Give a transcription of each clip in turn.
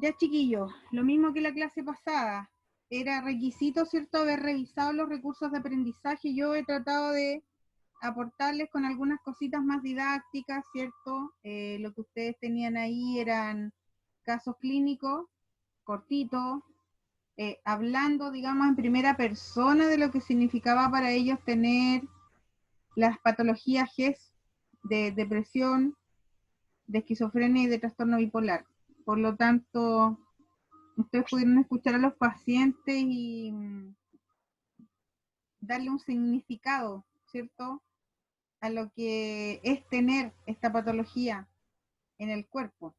Ya, chiquillos, lo mismo que la clase pasada. Era requisito, ¿cierto?, haber revisado los recursos de aprendizaje. Yo he tratado de aportarles con algunas cositas más didácticas, ¿cierto? Lo que ustedes tenían ahí eran casos clínicos, cortitos, hablando, digamos, en primera persona de lo que significaba para ellos tener las patologías GES de depresión, de esquizofrenia y de trastorno bipolar. Por lo tanto, ustedes pudieron escuchar a los pacientes y darle un significado, ¿cierto?, a lo que es tener esta patología en el cuerpo.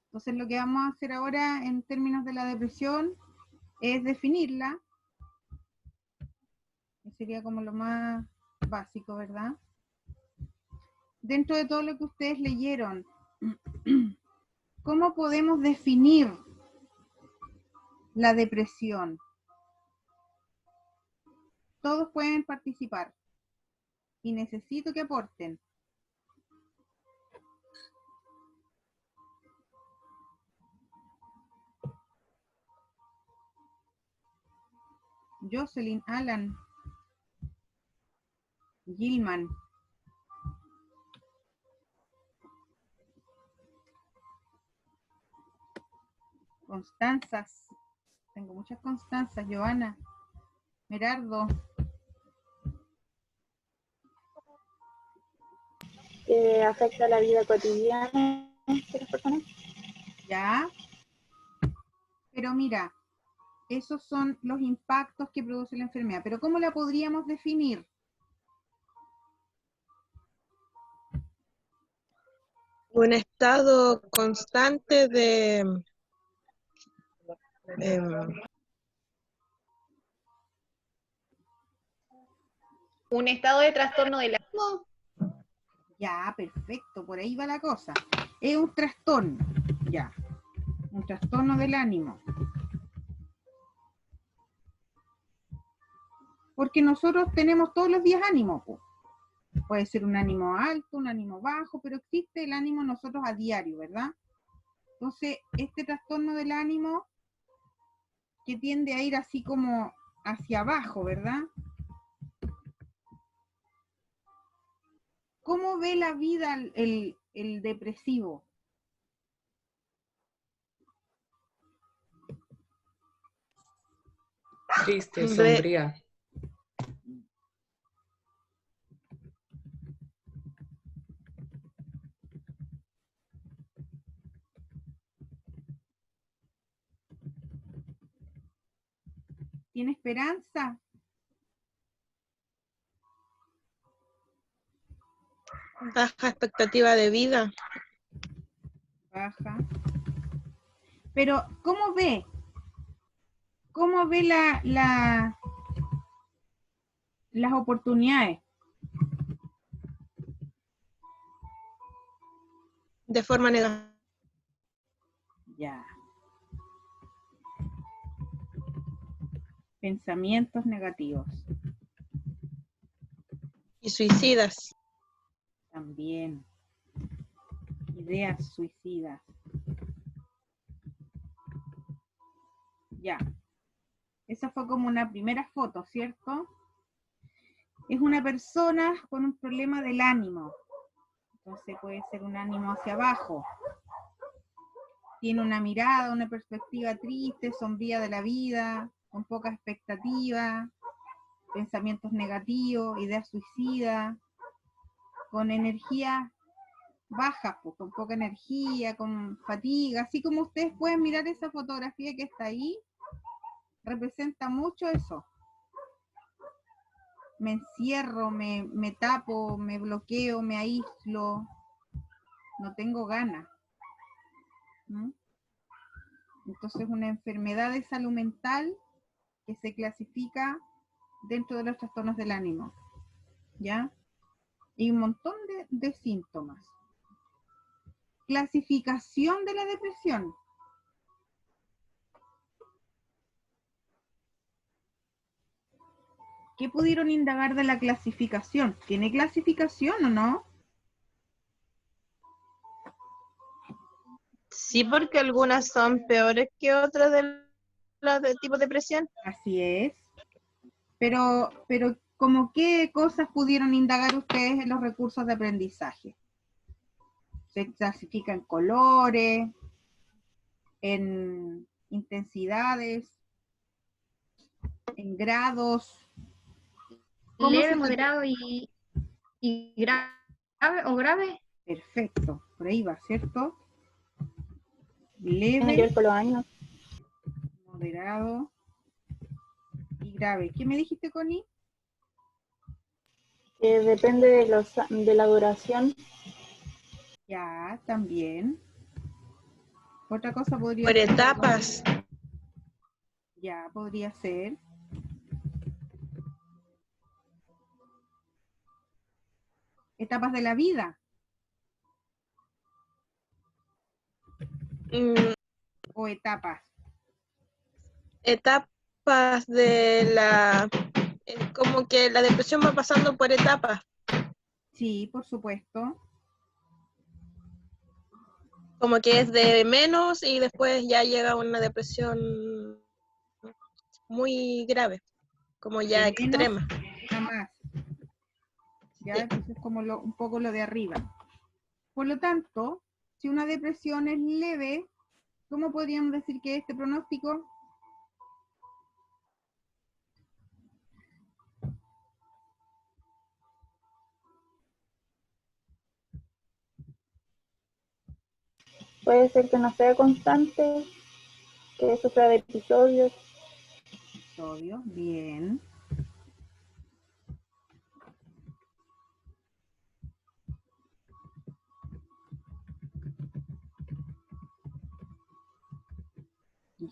Entonces lo que vamos a hacer ahora en términos de la depresión es definirla, que sería como lo más básico, ¿verdad? Dentro de todo lo que ustedes leyeron, ¿cómo podemos definir la depresión? Todos pueden participar y necesito que aporten. Jocelyn, Alan, Gilman. Constanzas. Tengo muchas Constanzas. Joana. Merardo. Afecta la vida cotidiana de las personas. Ya. Pero mira, esos son los impactos que produce la enfermedad. Pero ¿cómo la podríamos definir? Un estado constante de Un estado de trastorno del ánimo. Ya, perfecto, por ahí va la cosa. Es un trastorno, ya. Un trastorno del ánimo. Porque nosotros tenemos todos los días ánimo, pues. Puede ser un ánimo alto, un ánimo bajo, pero existe el ánimo nosotros a diario, ¿verdad? Entonces, este trastorno del ánimo que tiende a ir así como hacia abajo, ¿verdad? ¿Cómo ve la vida el depresivo? Triste, sombría. ¿Tiene esperanza? baja expectativa de vida. Baja. Pero, ¿cómo ve? ¿Cómo ve las oportunidades? De forma negativa. Ya. Pensamientos negativos. Y suicidas. También. Ideas suicidas. Ya. Esa fue como una primera foto, ¿cierto? Es una persona con un problema del ánimo. Entonces puede ser un ánimo hacia abajo. Tiene una mirada, una perspectiva triste, sombría de la vida, con poca expectativa, pensamientos negativos, ideas suicidas, con energía baja, pues, con poca energía, con fatiga. Así como ustedes pueden mirar esa fotografía que está ahí, representa mucho eso. Me encierro, me tapo, me bloqueo, me aíslo, no tengo ganas. ¿Mm? Entonces, una enfermedad de salud mental que se clasifica dentro de los trastornos del ánimo, ¿ya? Y un montón de síntomas. Clasificación de la depresión. ¿Qué pudieron indagar de la clasificación? ¿Tiene clasificación o no? Sí, porque algunas son peores que otras de las de tipo depresión. Así es. Pero, ¿como qué cosas pudieron indagar ustedes en los recursos de aprendizaje? Se clasifica en colores, en intensidades, en grados. ¿Cómo Leve, se- moderado y grave o grave. Perfecto, por ahí va, ¿cierto? Tiene que Leve, ver con los años. moderado y grave. ¿Qué me dijiste, Connie? Que depende de la duración. Ya, también. Otra cosa podría Por ser. etapas. Ya, podría ser. Etapas de la vida Mm, o etapas. etapas de la... como que la depresión va pasando por etapas. Sí, por supuesto. Como que es de menos y después ya llega una depresión muy grave, como ya De menos extrema. a más. Ya, Sí. entonces es como un poco lo de arriba. Por lo tanto, si una depresión es leve, ¿cómo podríamos decir que este pronóstico? Puede ser que no sea constante, que sufra de episodios. Episodio, bien.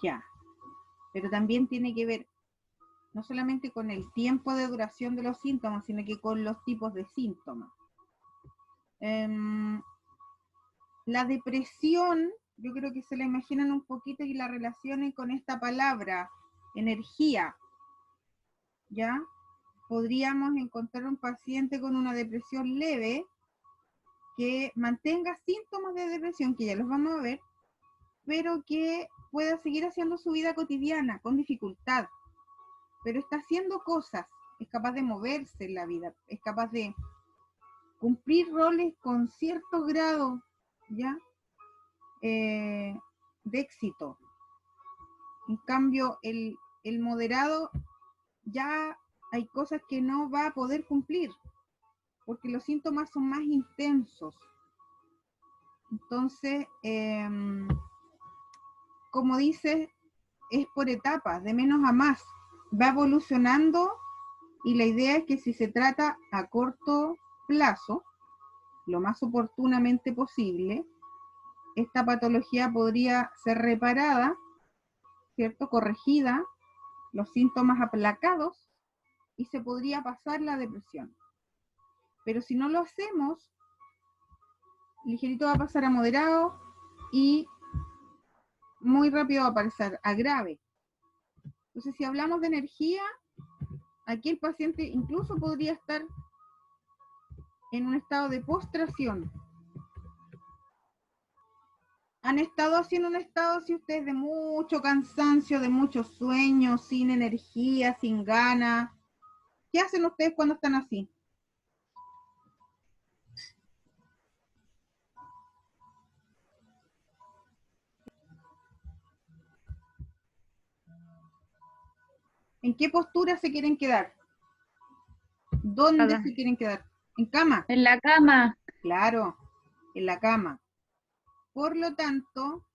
Ya. Pero también tiene que ver no solamente con el tiempo de duración de los síntomas, sino que con los tipos de síntomas. La depresión, yo creo que se la imaginan un poquito y la relacionen con esta palabra, energía. ¿Ya? Podríamos encontrar un paciente con una depresión leve que mantenga síntomas de depresión, que ya los vamos a ver, pero que pueda seguir haciendo su vida cotidiana con dificultad, pero está haciendo cosas, es capaz de moverse en la vida, es capaz de cumplir roles con cierto grado, ¿ya? De éxito. En cambio, el moderado ya hay cosas que no va a poder cumplir, porque los síntomas son más intensos. Entonces, como dices, es por etapas, de menos a más. Va evolucionando y la idea es que si se trata a corto plazo, lo más oportunamente posible, esta patología podría ser reparada, ¿cierto? Corregida, los síntomas aplacados y se podría pasar la depresión. Pero si no lo hacemos, ligerito va a pasar a moderado y muy rápido va a pasar a grave. Entonces, si hablamos de energía, aquí el paciente incluso podría estar en un estado de postración. Han estado haciendo un estado, si ustedes, de mucho cansancio, de mucho sueño, sin energía, sin ganas. ¿Qué hacen ustedes cuando están así? ¿En qué postura se quieren quedar? ¿Dónde se quieren quedar? ¿En cama? En la cama. Claro, en la cama. Por lo tanto,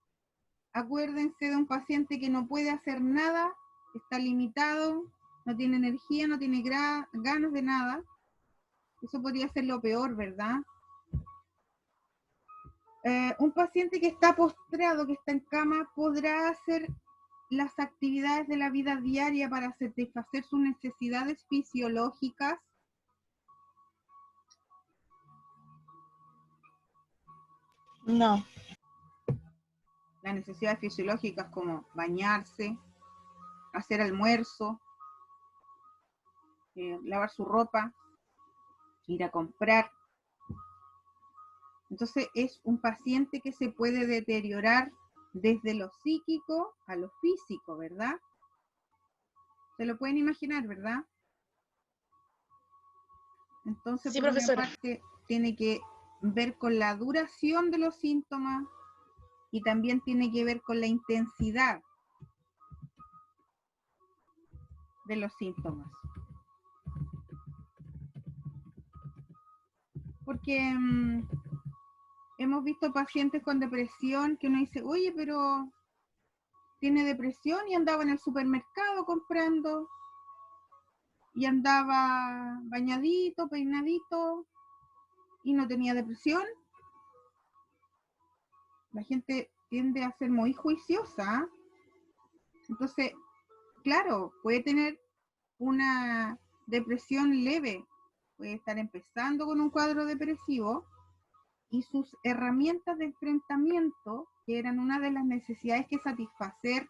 acuérdense de un paciente que no puede hacer nada, está limitado, no tiene energía, no tiene ganas de nada. Eso podría ser lo peor, ¿verdad? Un paciente que está postrado, que está en cama, podrá hacer las actividades de la vida diaria para satisfacer sus necesidades fisiológicas. No. Las necesidades fisiológicas como bañarse, hacer almuerzo, lavar su ropa, ir a comprar. Entonces es un paciente que se puede deteriorar desde lo psíquico a lo físico, ¿verdad? Se lo pueden imaginar, ¿verdad? Entonces, Sí, por una profesora. parte, tiene que ver con la duración de los síntomas y también tiene que ver con la intensidad de los síntomas. Porque hemos visto pacientes con depresión que uno dice, oye, pero tiene depresión y andaba en el supermercado comprando y andaba bañadito, peinadito y no tenía depresión. La gente tiende a ser muy juiciosa. Entonces, claro, puede tener una depresión leve, puede estar empezando con un cuadro depresivo y sus herramientas de enfrentamiento, que eran una de las necesidades que satisfacer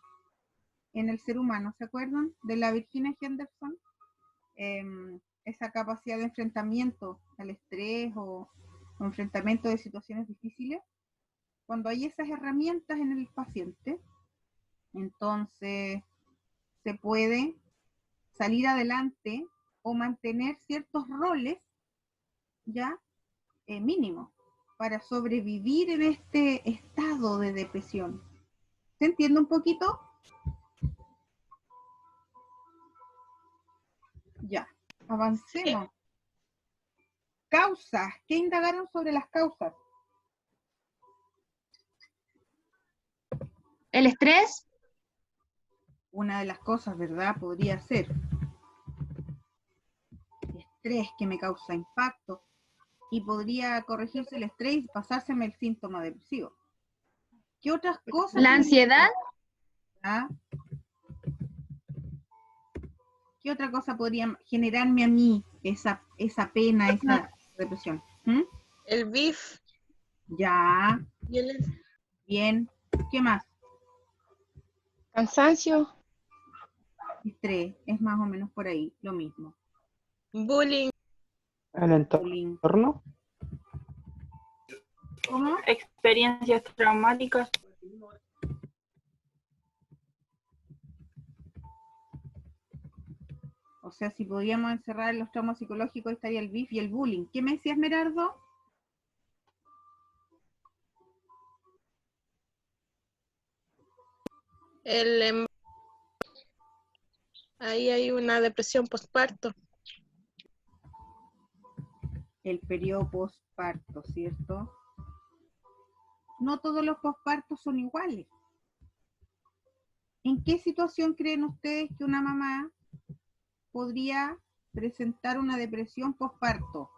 en el ser humano, ¿se acuerdan? De la Virginia Henderson, esa capacidad de enfrentamiento al estrés o enfrentamiento de situaciones difíciles. Cuando hay esas herramientas en el paciente, entonces se puede salir adelante o mantener ciertos roles ya mínimos para sobrevivir en este estado de depresión. ¿Se entiende un poquito? Ya, avancemos. Causas. ¿Qué indagaron sobre las causas? El estrés, Una de las cosas, ¿verdad? Podría ser estrés que me causa impacto y podría corregirse el estrés y pasárseme el síntoma depresivo. ¿Qué otras cosas? la ansiedad, ¿Ah? ¿Qué otra cosa podría generarme a mí esa pena, esa depresión? ¿Mm? El BIF. Ya, Y el bien. ¿Qué más? cansancio. Estrés, es más o menos por ahí, lo mismo. Bullying. El Bullying. entorno. ¿Cómo? Experiencias traumáticas. O sea, si podíamos encerrar los traumas psicológicos, estaría el BIF y el bullying. ¿Qué me decías, Merardo? Ahí hay una depresión postparto. El periodo postparto, ¿cierto? No todos los postpartos son iguales. ¿En qué situación creen ustedes que una mamá podría presentar una depresión postparto?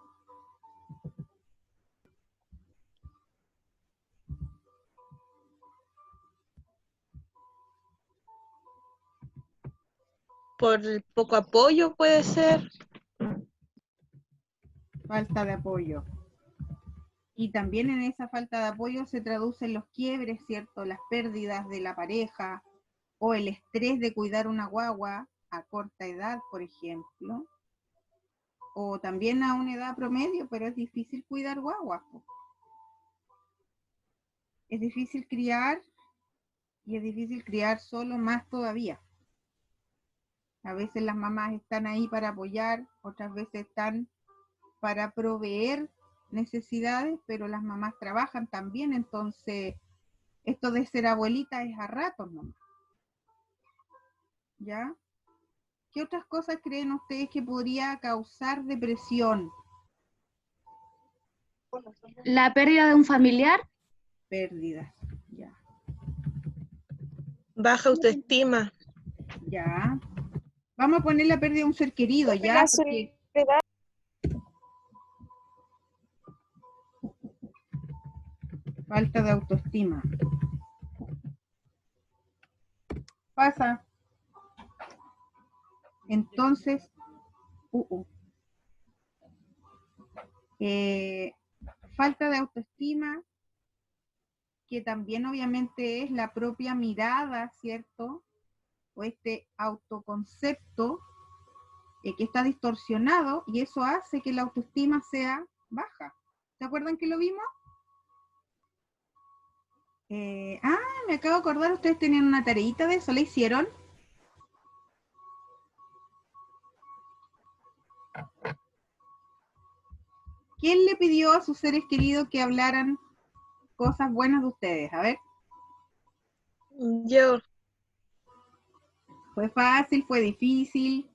Por el poco apoyo puede ser. Falta de apoyo. Y también en esa falta de apoyo se traducen los quiebres, ¿cierto? Las pérdidas de la pareja o el estrés de cuidar una guagua a corta edad, por ejemplo. O también a una edad promedio, pero es difícil cuidar guaguas. Es difícil criar y es difícil criar solo más todavía. A veces las mamás están ahí para apoyar, otras veces están para proveer necesidades, pero las mamás trabajan también, entonces esto de ser abuelita es a ratos nomás. ¿Ya? ¿Qué otras cosas creen ustedes que podría causar depresión? la pérdida de un familiar, Pérdidas. Ya. Baja autoestima. Ya. Vamos a poner la pérdida de un ser querido, ¿ya? La Porque soledad. falta de autoestima. Pasa. Entonces, falta de autoestima, que también obviamente es la propia mirada, ¿cierto? O este autoconcepto que está distorsionado y eso hace que la autoestima sea baja. ¿Se acuerdan que lo vimos? Me acabo de acordar, ustedes tenían una tareita de eso, ¿la hicieron? ¿Quién le pidió a sus seres queridos que hablaran cosas buenas de ustedes? A ver, Yo, ¿fue fácil? ¿Fue difícil?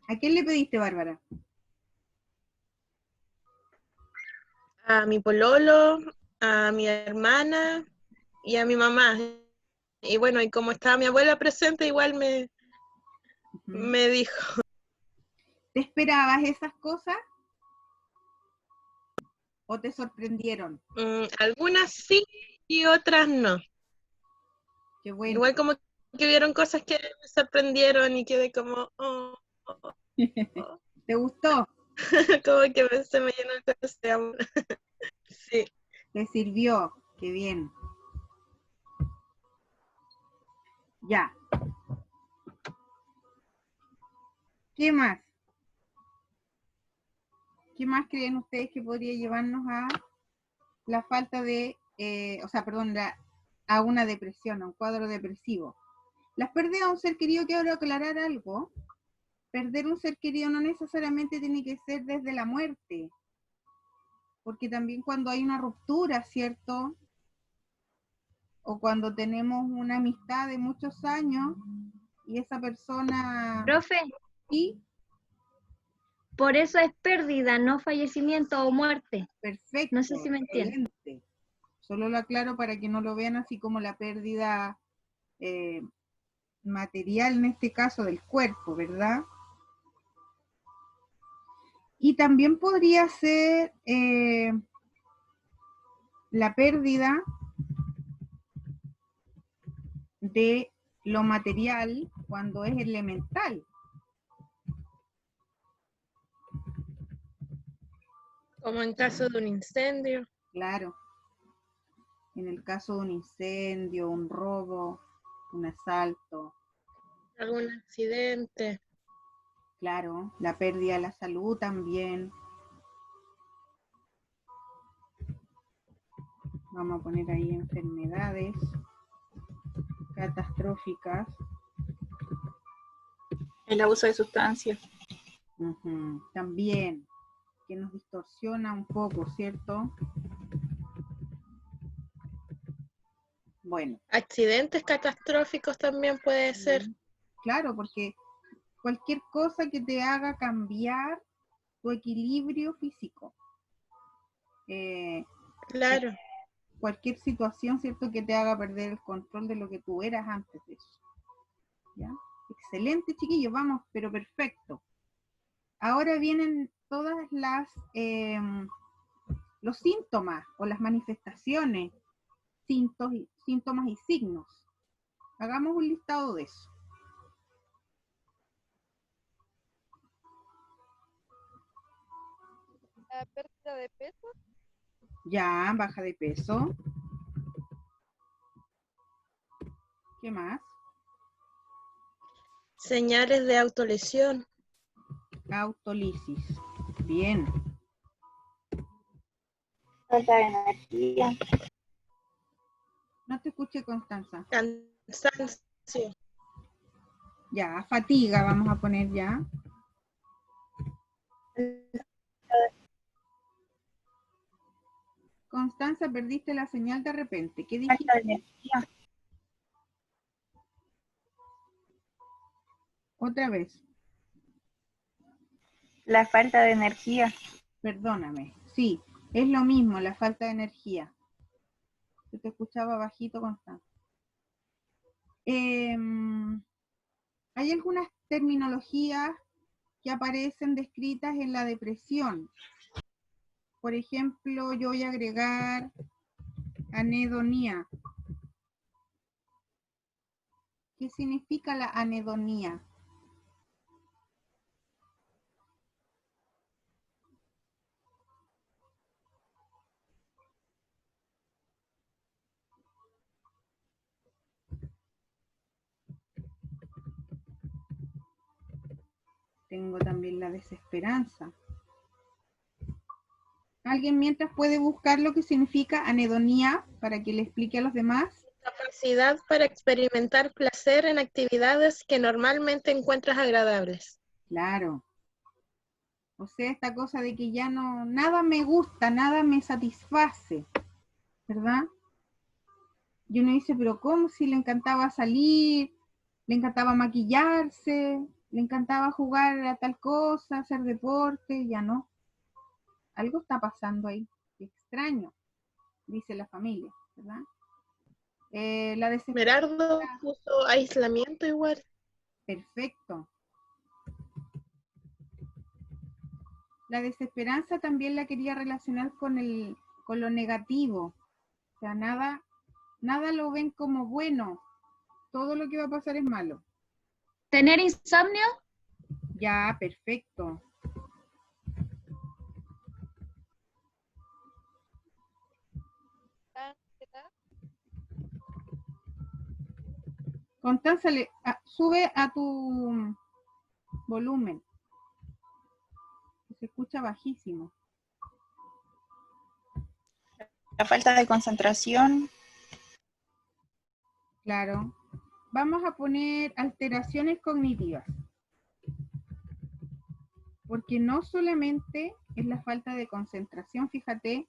¿A quién le pediste, Bárbara? a mi pololo, a mi hermana y a mi mamá. Y bueno, y como estaba mi abuela presente, igual me dijo. ¿Te esperabas esas cosas? ¿O te sorprendieron? Algunas sí y otras no. Qué bueno. Igual como que vieron cosas que me sorprendieron y quedé como, oh, ¿Te gustó? como que se me llenó el corazón de amor. Sí. ¿Te sirvió? Qué bien. Ya. ¿Qué más? ¿Qué más creen ustedes que podría llevarnos a la falta de, a una depresión, a un cuadro depresivo? Las pérdidas de un ser querido, quiero aclarar algo. Perder un ser querido no necesariamente tiene que ser desde la muerte, porque también cuando hay una ruptura, ¿cierto? O cuando tenemos una amistad de muchos años y esa persona... Profe, Sí, por eso es pérdida, no fallecimiento o muerte. perfecto, No sé si me entienden. excelente. Solo lo aclaro para que no lo vean así como la pérdida material, en este caso del cuerpo, ¿verdad? Y también podría ser la pérdida de lo material cuando es elemental. Como en caso de un incendio. Claro, en el caso de un incendio, un robo, un asalto, Algún accidente. claro, la pérdida de la salud también. Vamos a poner ahí enfermedades catastróficas. El abuso de sustancias. También, que nos distorsiona un poco, ¿cierto? Bueno. Accidentes catastróficos también puede ser. Claro, porque cualquier cosa que te haga cambiar tu equilibrio físico. Claro. Cualquier situación, ¿cierto?, que te haga perder el control de lo que tú eras antes de eso. ¿Ya? Excelente, chiquillos, vamos, pero perfecto. Ahora vienen todas los síntomas o las manifestaciones, síntomas y signos. Hagamos un listado de eso. La pérdida de peso. Ya, baja de peso. ¿Qué más? Señales de autolesión. Autolisis. Bien. Falta de energía. No te escuché, Constanza. Cansancio. Ya, fatiga, vamos a poner ya. Constanza, perdiste la señal de repente. ¿Qué dijiste? Falta de energía. Otra vez. La falta de energía. Perdóname. Sí, es lo mismo, la falta de energía. Yo te escuchaba bajito, Constanza. Hay algunas terminologías que aparecen descritas en la depresión. Por ejemplo, yo voy a agregar anhedonía. ¿Qué significa la anhedonía? Tengo también la desesperanza. ¿Alguien mientras puede buscar lo que significa anhedonia para que le explique a los demás? Capacidad para experimentar placer en actividades que normalmente encuentras agradables. Claro. O sea, esta cosa de que ya no, nada me gusta, nada me satisface, ¿verdad? Y uno dice, pero ¿cómo si le encantaba salir, le encantaba maquillarse, le encantaba jugar a tal cosa, hacer deporte? Ya no. Algo está pasando ahí, extraño, dice la familia, ¿verdad? La desesperación. Merardo puso aislamiento igual. Perfecto. La desesperanza también la quería relacionar con lo negativo. O sea, nada lo ven como bueno. Todo lo que va a pasar es malo. ¿Tener insomnio? Ya, perfecto. Constanza, sube a tu volumen. Se escucha bajísimo. La falta de concentración. Claro. Vamos a poner alteraciones cognitivas. Porque no solamente es la falta de concentración, fíjate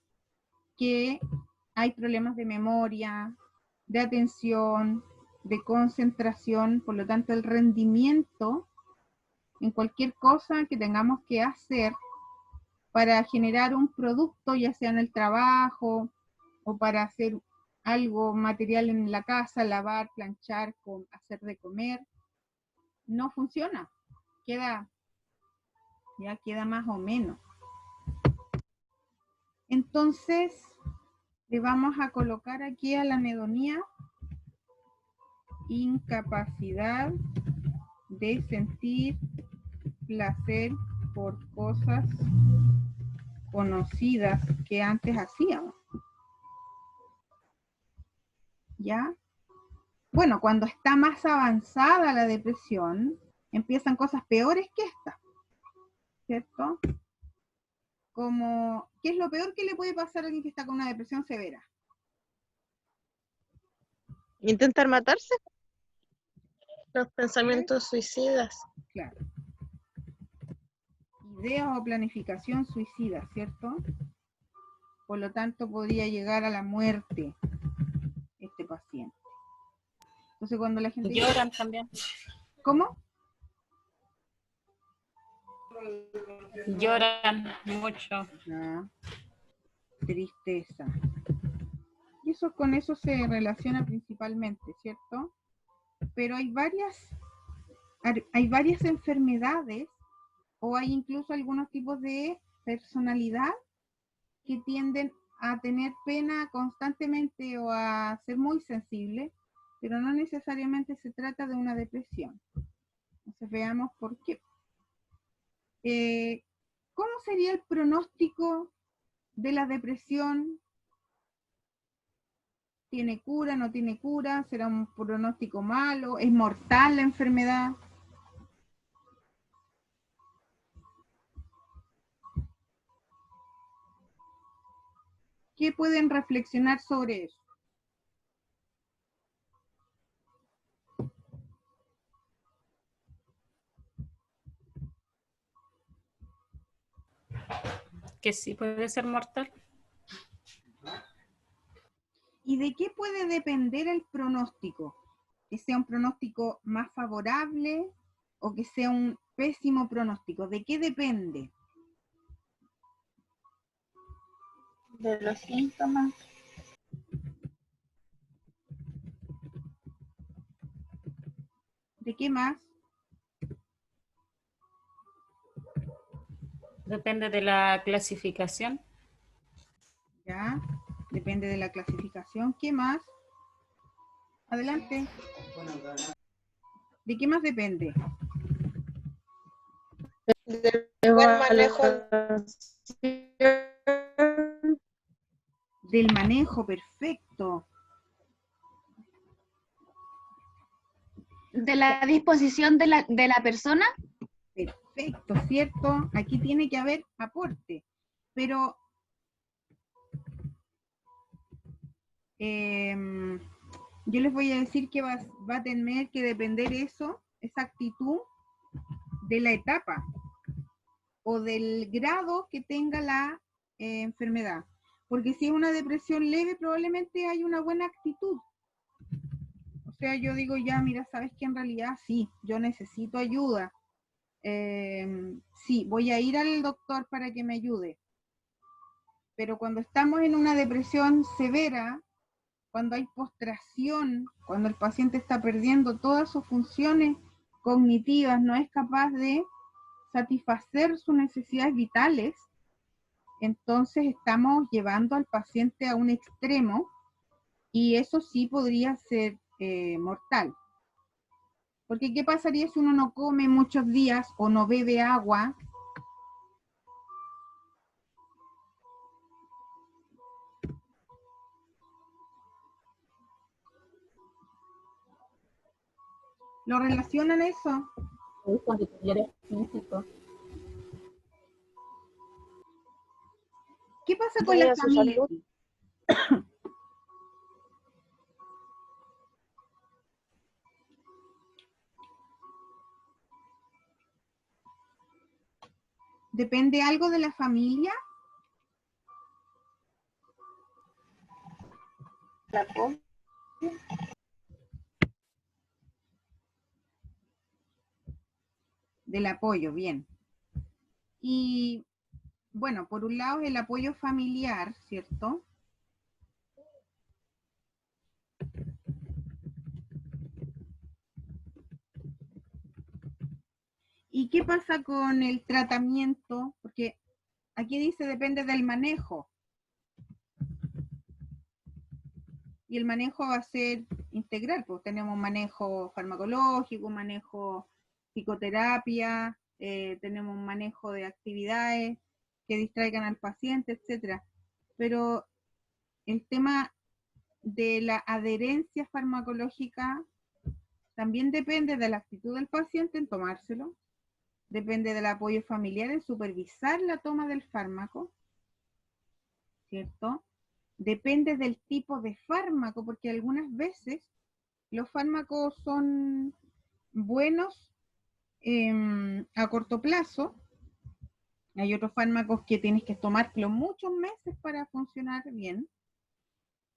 que hay problemas de memoria, de atención, de concentración, por lo tanto el rendimiento en cualquier cosa que tengamos que hacer para generar un producto, ya sea en el trabajo o para hacer algo material en la casa, lavar, planchar, hacer de comer, no funciona, queda más o menos. Entonces, le vamos a colocar aquí a la anhedonia incapacidad de sentir placer por cosas conocidas que antes hacíamos. ¿Ya? Bueno, cuando está más avanzada la depresión, empiezan cosas peores que esta, ¿cierto? Como, ¿qué es lo peor que le puede pasar a alguien que está con una depresión severa? ¿Intentar matarse? Los pensamientos suicidas. Claro. Ideas o planificación suicida, ¿cierto? Por lo tanto, podría llegar a la muerte este paciente. Entonces, cuando la gente... Lloran también. ¿Cómo? Lloran mucho. Ah, tristeza. Y eso con eso se relaciona principalmente, ¿cierto? Pero hay varias enfermedades o hay incluso algunos tipos de personalidad que tienden a tener pena constantemente o a ser muy sensibles, pero no necesariamente se trata de una depresión. Entonces veamos por qué. ¿Cómo sería el pronóstico de la depresión? ¿Tiene cura, no tiene cura? ¿Será un pronóstico malo? ¿Es mortal la enfermedad? ¿Qué pueden reflexionar sobre eso? Que sí puede ser mortal. ¿Y de qué puede depender el pronóstico? ¿Que sea un pronóstico más favorable o que sea un pésimo pronóstico? ¿De qué depende? De los síntomas. ¿De qué más? Depende de la clasificación. Ya, depende de la clasificación. ¿Qué más? Adelante. ¿De qué más depende? Del buen manejo. Del manejo, perfecto. ¿De la disposición de la persona? Perfecto, ¿cierto? Aquí tiene que haber aporte. Pero yo les voy a decir que va a tener que depender eso, esa actitud, de la etapa o del grado que tenga la enfermedad. Porque si es una depresión leve, probablemente hay una buena actitud. O sea, yo digo ya, mira, sabes que en realidad sí, yo necesito ayuda. Sí, voy a ir al doctor para que me ayude. Pero cuando estamos en una depresión severa, cuando hay postración, cuando el paciente está perdiendo todas sus funciones cognitivas, no es capaz de satisfacer sus necesidades vitales, entonces estamos llevando al paciente a un extremo y eso sí podría ser mortal. Porque ¿qué pasaría si uno no come muchos días o no bebe agua? ¿Lo relacionan eso? Con deterioro físico. ¿Qué pasa con la Su familia? salud. ¿Depende algo de la familia? La com- Del apoyo, bien. Y bueno, por un lado el apoyo familiar, ¿cierto? ¿Y qué pasa con el tratamiento? Porque aquí dice depende del manejo. Y el manejo va a ser integral, pues tenemos un manejo farmacológico, un manejo psicoterapia, tenemos un manejo de actividades que distraigan al paciente, etcétera. Pero el tema de la adherencia farmacológica también depende de la actitud del paciente en tomárselo, depende del apoyo familiar en supervisar la toma del fármaco, ¿cierto? Depende del tipo de fármaco, porque algunas veces los fármacos son buenos a corto plazo. Hay otros fármacos que tienes que tomártelo muchos meses para funcionar bien.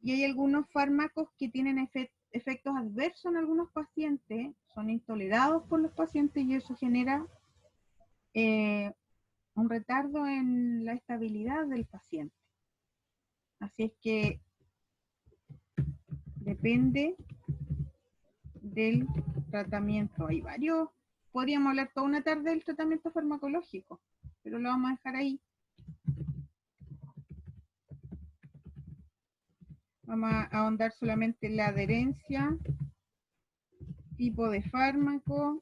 Y hay algunos fármacos que tienen efectos adversos en algunos pacientes, son intolerados por los pacientes y eso genera un retardo en la estabilidad del paciente. Así es que depende del tratamiento. Hay varios, podríamos hablar toda una tarde del tratamiento farmacológico, pero lo vamos a dejar ahí. Vamos a ahondar solamente en la adherencia, tipo de fármaco,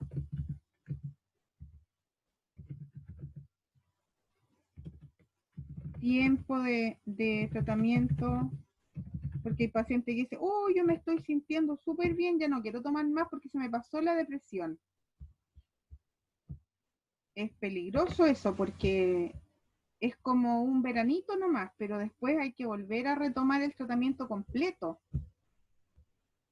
tiempo de tratamiento, porque hay paciente que dice, oh, yo me estoy sintiendo súper bien, ya no quiero tomar más porque se me pasó la depresión. Es peligroso eso porque es como un veranito nomás, pero después hay que volver a retomar el tratamiento completo.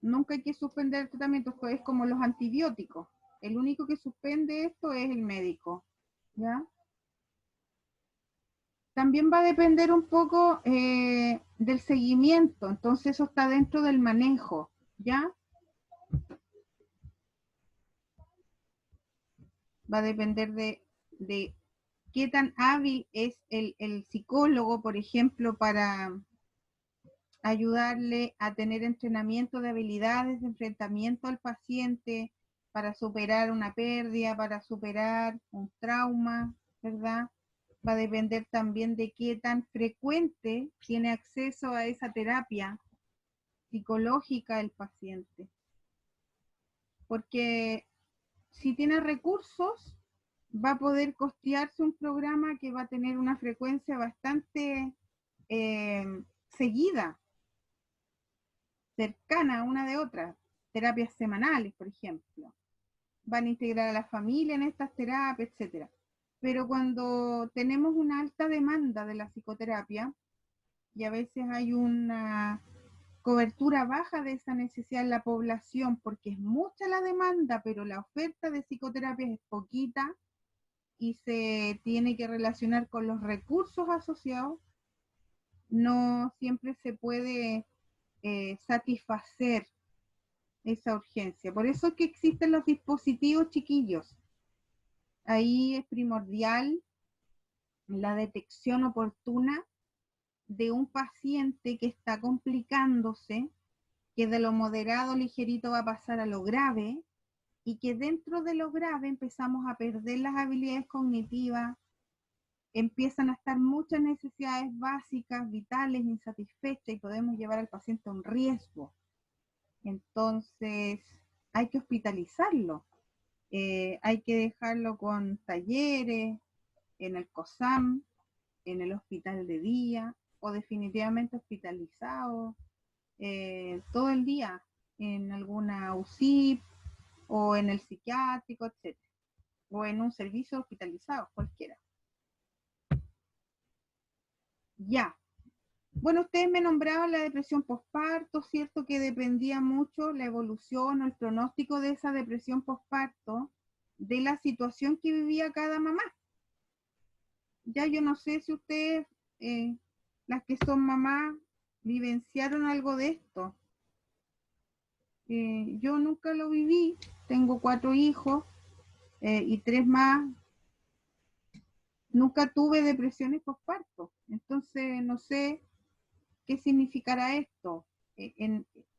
Nunca hay que suspender el tratamiento, esto es como los antibióticos. El único que suspende esto es el médico, ¿ya? También va a depender un poco del seguimiento, entonces eso está dentro del manejo, ¿ya? Va a depender de qué tan hábil es el psicólogo, por ejemplo, para ayudarle a tener entrenamiento de habilidades de enfrentamiento al paciente, para superar una pérdida, para superar un trauma, ¿verdad? Va a depender también de qué tan frecuente tiene acceso a esa terapia psicológica el paciente. Porque si tiene recursos, va a poder costearse un programa que va a tener una frecuencia bastante seguida, cercana una de otra, terapias semanales, por ejemplo. Van a integrar a la familia en estas terapias, etcétera. Pero cuando tenemos una alta demanda de la psicoterapia, y a veces hay una cobertura baja de esa necesidad en la población, porque es mucha la demanda, pero la oferta de psicoterapia es poquita y se tiene que relacionar con los recursos asociados, no siempre se puede satisfacer esa urgencia. Por eso es que existen los dispositivos, chiquillos. Ahí es primordial la detección oportuna de un paciente que está complicándose, que de lo moderado ligerito va a pasar a lo grave, y que dentro de lo grave empezamos a perder las habilidades cognitivas, empiezan a estar muchas necesidades básicas, vitales, insatisfechas, y podemos llevar al paciente a un riesgo. Entonces, hay que hospitalizarlo. Hay que dejarlo con talleres, en el COSAM, en el hospital de día, o definitivamente hospitalizado todo el día, en alguna UCI, o en el psiquiátrico, etc. O en un servicio hospitalizado, cualquiera. Ya. Bueno, ustedes me nombraban la depresión posparto, ¿cierto? Que dependía mucho la evolución o el pronóstico de esa depresión posparto de la situación que vivía cada mamá. Ya yo no sé si ustedes, las que son mamás, vivenciaron algo de esto. Yo nunca lo viví, tengo 4 hijos y 3 más. Nunca tuve depresiones posparto, entonces no sé qué significará esto,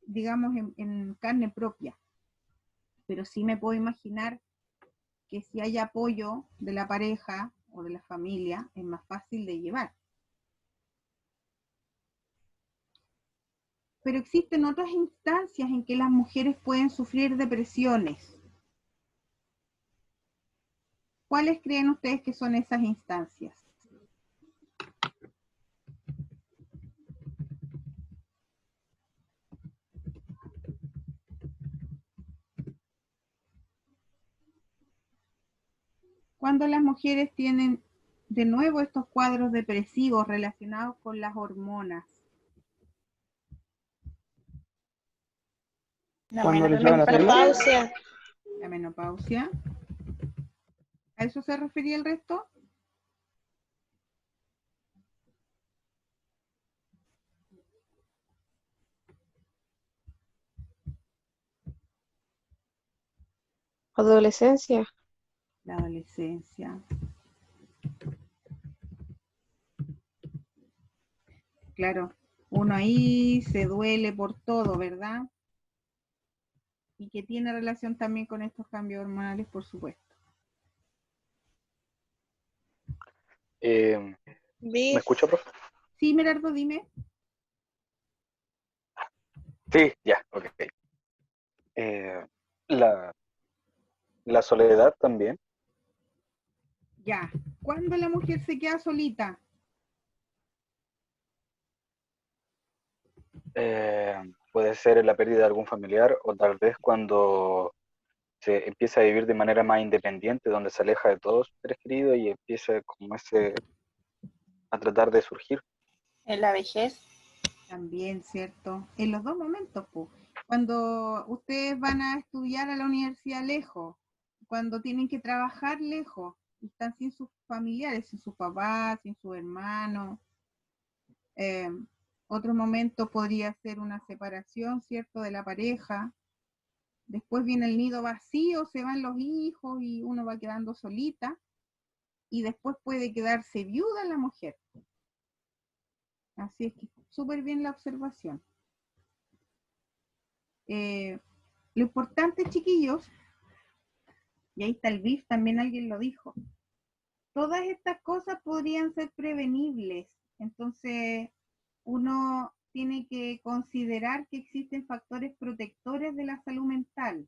digamos, en carne propia. Pero sí me puedo imaginar que si hay apoyo de la pareja o de la familia, es más fácil de llevar. Pero existen otras instancias en que las mujeres pueden sufrir depresiones. ¿Cuáles creen ustedes que son esas instancias? Cuando las mujeres tienen de nuevo estos cuadros depresivos relacionados con las hormonas. Cuando les llevan a regla. Menopausia. La menopausia. ¿A eso se refería el resto? Adolescencia. La adolescencia. Claro, uno ahí se duele por todo, ¿verdad? Y que tiene relación también con estos cambios hormonales, por supuesto. ¿Me escucha, profe? Sí, Merardo, dime. Sí, ya, ok. La soledad también. Ya. ¿Cuándo la mujer se queda solita? Puede ser la pérdida de algún familiar o tal vez cuando se empieza a vivir de manera más independiente, donde se aleja de todos sus seres queridos y empieza como a tratar de surgir. En la vejez. También, ¿cierto? En los dos momentos, pues. Cuando ustedes van a estudiar a la universidad lejos, cuando tienen que trabajar lejos, y están sin sus familiares, sin sus papás, sin sus hermanos. Otro momento podría ser una separación, ¿cierto?, de la pareja. Después viene el nido vacío, se van los hijos y uno va quedando solita. Y después puede quedarse viuda la mujer. Así es que súper bien la observación. Lo importante, chiquillos, y ahí está el BIF, también alguien lo dijo, todas estas cosas podrían ser prevenibles. Entonces, uno tiene que considerar que existen factores protectores de la salud mental.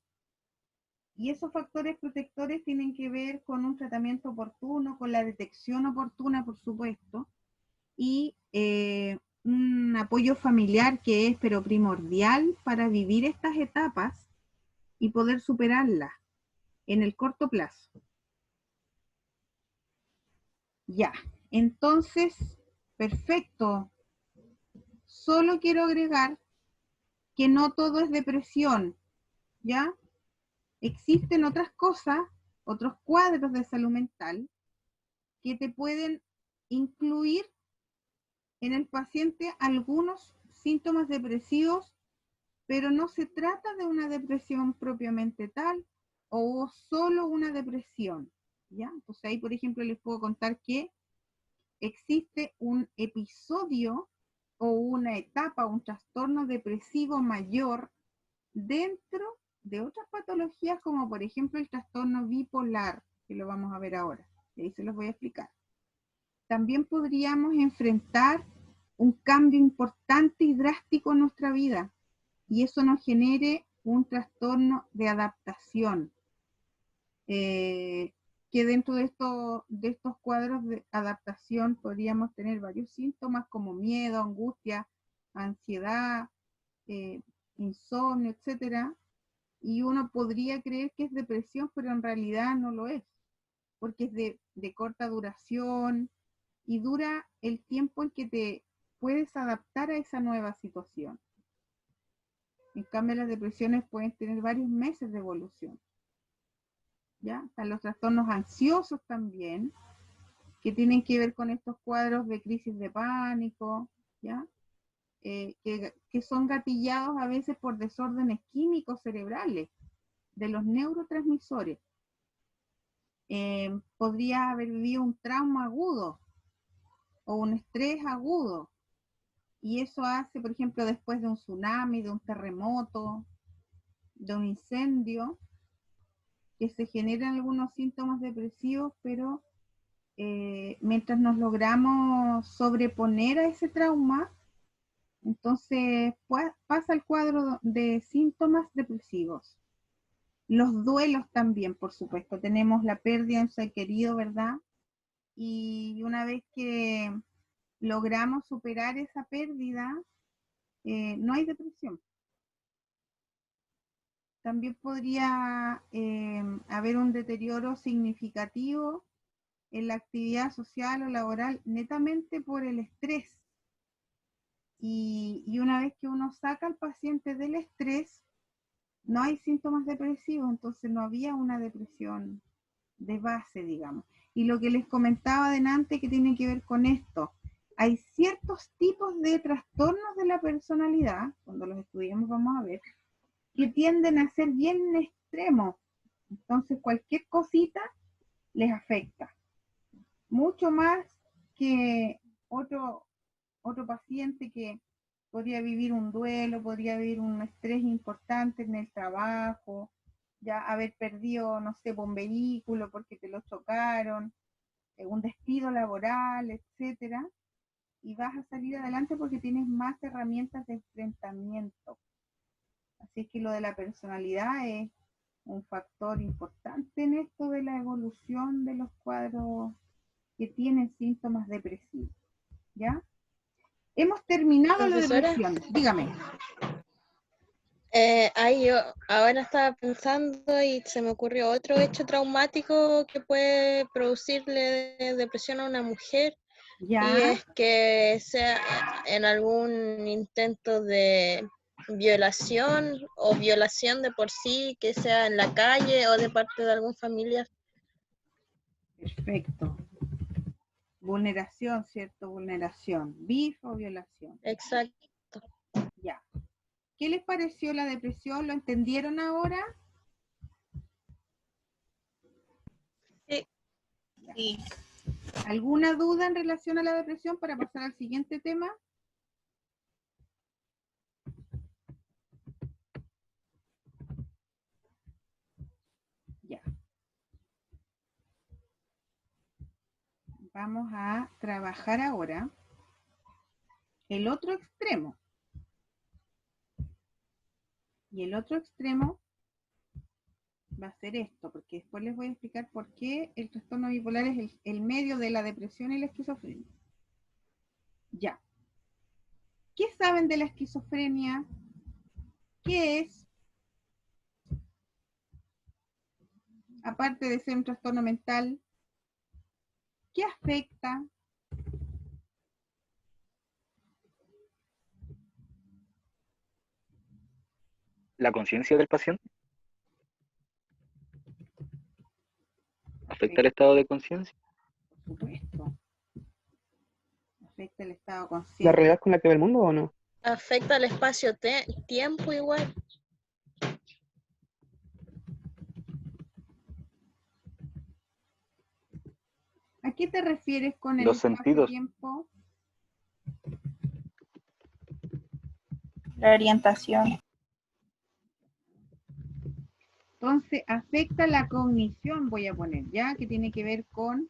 Y esos factores protectores tienen que ver con un tratamiento oportuno, con la detección oportuna, por supuesto, y un apoyo familiar que es pero primordial para vivir estas etapas y poder superarlas en el corto plazo. Ya, entonces, perfecto. Solo quiero agregar que no todo es depresión, ¿ya? Existen otras cosas, otros cuadros de salud mental que te pueden incluir en el paciente algunos síntomas depresivos, pero no se trata de una depresión propiamente tal o solo una depresión, ¿ya? Entonces ahí, por ejemplo, les puedo contar que existe un episodio o una etapa, un trastorno depresivo mayor dentro de otras patologías, como por ejemplo el trastorno bipolar, que lo vamos a ver ahora, y ahí se los voy a explicar. También podríamos enfrentar un cambio importante y drástico en nuestra vida, y eso nos genere un trastorno de adaptación, que dentro de estos cuadros de adaptación podríamos tener varios síntomas como miedo, angustia, ansiedad, insomnio, etcétera, y uno podría creer que es depresión, pero en realidad no lo es, porque es de corta duración y dura el tiempo en que te puedes adaptar a esa nueva situación. En cambio, las depresiones pueden tener varios meses de evolución. ¿Ya? Están los trastornos ansiosos también, que tienen que ver con estos cuadros de crisis de pánico, ¿ya? Que son gatillados a veces por desórdenes químicos cerebrales de los neurotransmisores. Podría haber vivido un trauma agudo o un estrés agudo, y eso hace, por ejemplo, después de un tsunami, de un terremoto, de un incendio, que se generan algunos síntomas depresivos, pero mientras nos logramos sobreponer a ese trauma, entonces pasa el cuadro de síntomas depresivos. Los duelos también, por supuesto. Tenemos la pérdida de un ser querido, ¿verdad? Y una vez que logramos superar esa pérdida, no hay depresión. También podría haber un deterioro significativo en la actividad social o laboral netamente por el estrés. Y una vez que uno saca al paciente del estrés, no hay síntomas depresivos, entonces no había una depresión de base, digamos. Y lo que les comentaba adelante que tiene que ver con esto, hay ciertos tipos de trastornos de la personalidad, cuando los estudiemos vamos a ver, que tienden a ser bien extremos. Entonces cualquier cosita les afecta. Mucho más que otro paciente que podría vivir un duelo, podría vivir un estrés importante en el trabajo, ya haber perdido, no sé, un vehículo porque te lo chocaron, un despido laboral, etcétera, y vas a salir adelante porque tienes más herramientas de enfrentamiento. Así que lo de la personalidad es un factor importante en esto de la evolución de los cuadros que tienen síntomas depresivos, ¿ya? Hemos terminado la Profesora, depresión. Dígame. yo ahora estaba pensando y se me ocurrió otro hecho traumático que puede producirle depresión a una mujer, ¿Ya? y es que sea en algún intento de violación o violación de por sí, que sea en la calle o de parte de algún familiar. Perfecto. Vulneración, ¿cierto? Vulneración. ¿BIF o violación? Exacto. Ya. ¿Qué les pareció la depresión? ¿Lo entendieron ahora? Sí. Ya. ¿Alguna duda en relación a la depresión para pasar al siguiente tema? Ya. Vamos a trabajar ahora el otro extremo. Y el otro extremo va a ser esto, porque después les voy a explicar por qué el trastorno bipolar es el medio de la depresión y la esquizofrenia. Ya. ¿Qué saben de la esquizofrenia? ¿Qué es? Aparte de ser un trastorno mental, ¿qué afecta? la conciencia del paciente? ¿Afecta el estado de conciencia? Por supuesto. Afecta el estado ¿La consciente. realidad con la que ve el mundo o no? Afecta al espacio-tiempo igual. ¿A qué te refieres con el Los sentidos. espacio-tiempo? La orientación. Entonces, afecta la cognición, voy a poner, ¿ya? Que tiene que ver con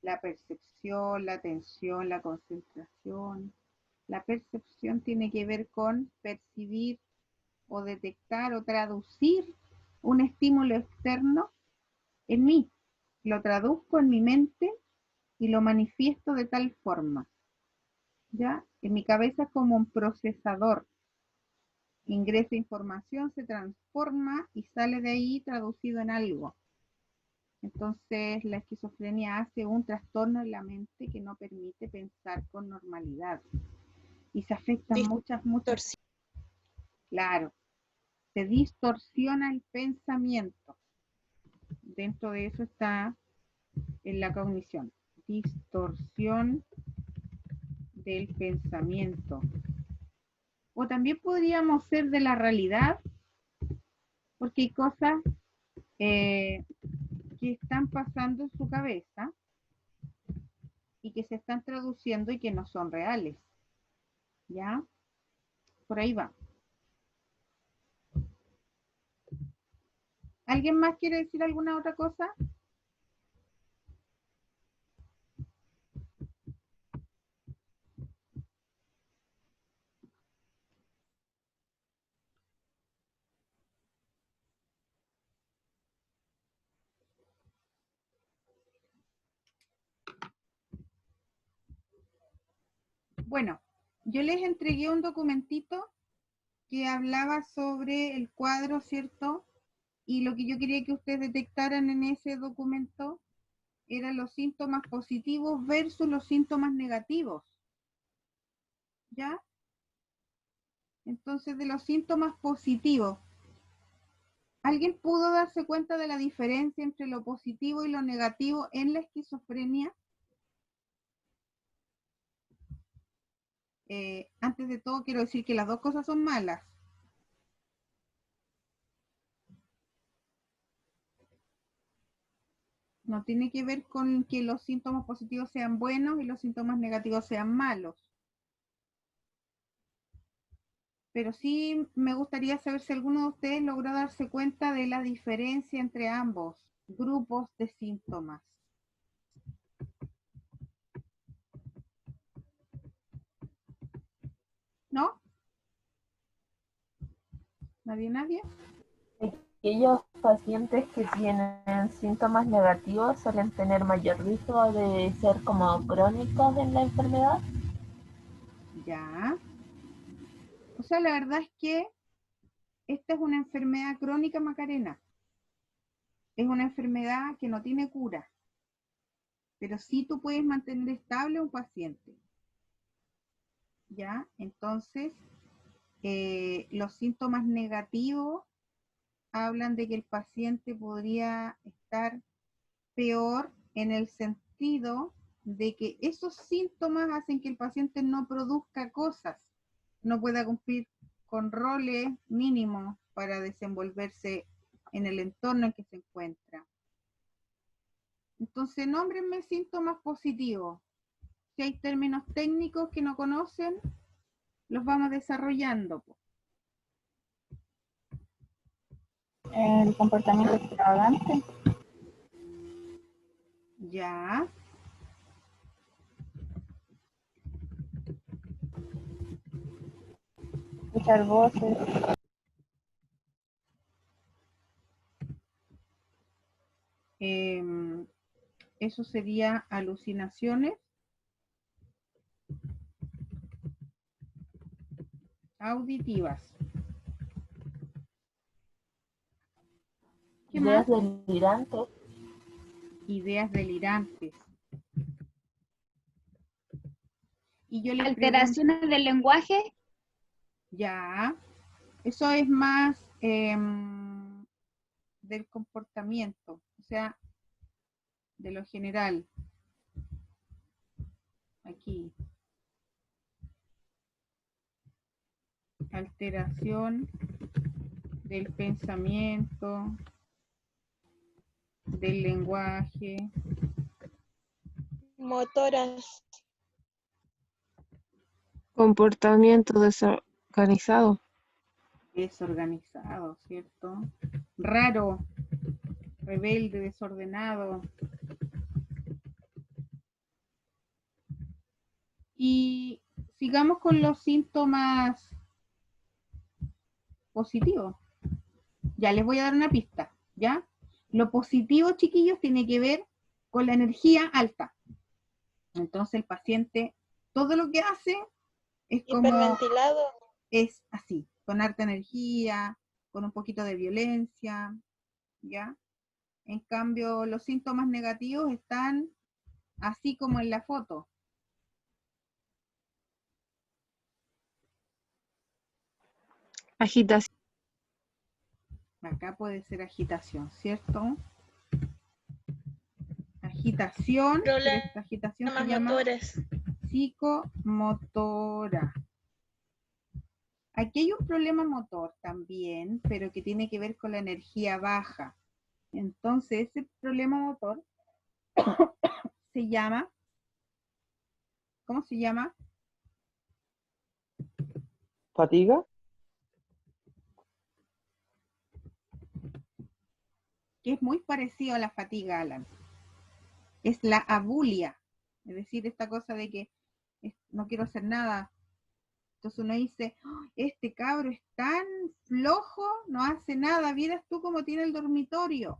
la percepción, la atención, la concentración. La percepción tiene que ver con percibir o detectar o traducir un estímulo externo en mí. Lo traduzco en mi mente y lo manifiesto de tal forma, ¿ya? En mi cabeza es como un procesador. Ingresa información, se transforma y sale de ahí traducido en algo. Entonces, la esquizofrenia hace un trastorno en la mente que no permite pensar con normalidad. Y se afectan muchas. Claro, se distorsiona el pensamiento. Dentro de eso está en la cognición. Distorsión del pensamiento. O también podríamos ser de la realidad, porque hay cosas que están pasando en su cabeza y que se están traduciendo y que no son reales. ¿Ya? Por ahí va. ¿Alguien más quiere decir alguna otra cosa? Bueno, yo les entregué un documentito que hablaba sobre el cuadro, ¿cierto? Y lo que yo quería que ustedes detectaran en ese documento eran los síntomas positivos versus los síntomas negativos. ¿Ya? Entonces, de los síntomas positivos, ¿alguien pudo darse cuenta de la diferencia entre lo positivo y lo negativo en la esquizofrenia? Antes de todo, quiero decir que las dos cosas son malas. No tiene que ver con que los síntomas positivos sean buenos y los síntomas negativos sean malos. Pero sí me gustaría saber si alguno de ustedes logró darse cuenta de la diferencia entre ambos grupos de síntomas. ¿No? ¿Nadie? Aquellos pacientes que tienen síntomas negativos suelen tener mayor riesgo de ser como crónicos en la enfermedad. Ya. O sea, la verdad es que esta es una enfermedad crónica, Macarena. Es una enfermedad que no tiene cura. Pero sí tú puedes mantener estable a un paciente. ¿Ya? Entonces, los síntomas negativos hablan de que el paciente podría estar peor en el sentido de que esos síntomas hacen que el paciente no produzca cosas, no pueda cumplir con roles mínimos para desenvolverse en el entorno en que se encuentra. Entonces, nómbrenme síntomas positivos. Si hay términos técnicos que no conocen, los vamos desarrollando. El comportamiento extravagante. Ya. Escuchar voces. Eso sería alucinaciones. Auditivas. ¿Qué Ideas más? delirantes. Ideas delirantes. Y yo les Alteraciones del lenguaje. ya, Eso es más del comportamiento, o sea, de lo general. Aquí. Alteración del pensamiento, del lenguaje. Motoras. Comportamiento desorganizado. Desorganizado, ¿cierto? Raro, rebelde, desordenado. Y sigamos con los síntomas positivos. Ya les voy a dar una pista, ¿ya? Lo positivo, chiquillos, tiene que ver con la energía alta. Entonces el paciente, todo lo que hace es como... Hiperventilado. Es así, con harta energía, con un poquito de violencia, ¿ya? En cambio, los síntomas negativos están así como en la foto. Agitación. Acá puede ser agitación, ¿cierto? Agitación, pero esta agitación se llama Motores. psicomotora. Aquí hay un problema motor también, pero que tiene que ver con la energía baja. Entonces, ese problema motor se llama, ¿cómo se llama? ¿Fatiga? Que es muy parecido a la fatiga, Alan. Es la abulia, es decir, esta cosa de que no quiero hacer nada. Entonces uno dice, "Oh, este cabro es tan flojo, no hace nada, vieras tú cómo tiene el dormitorio".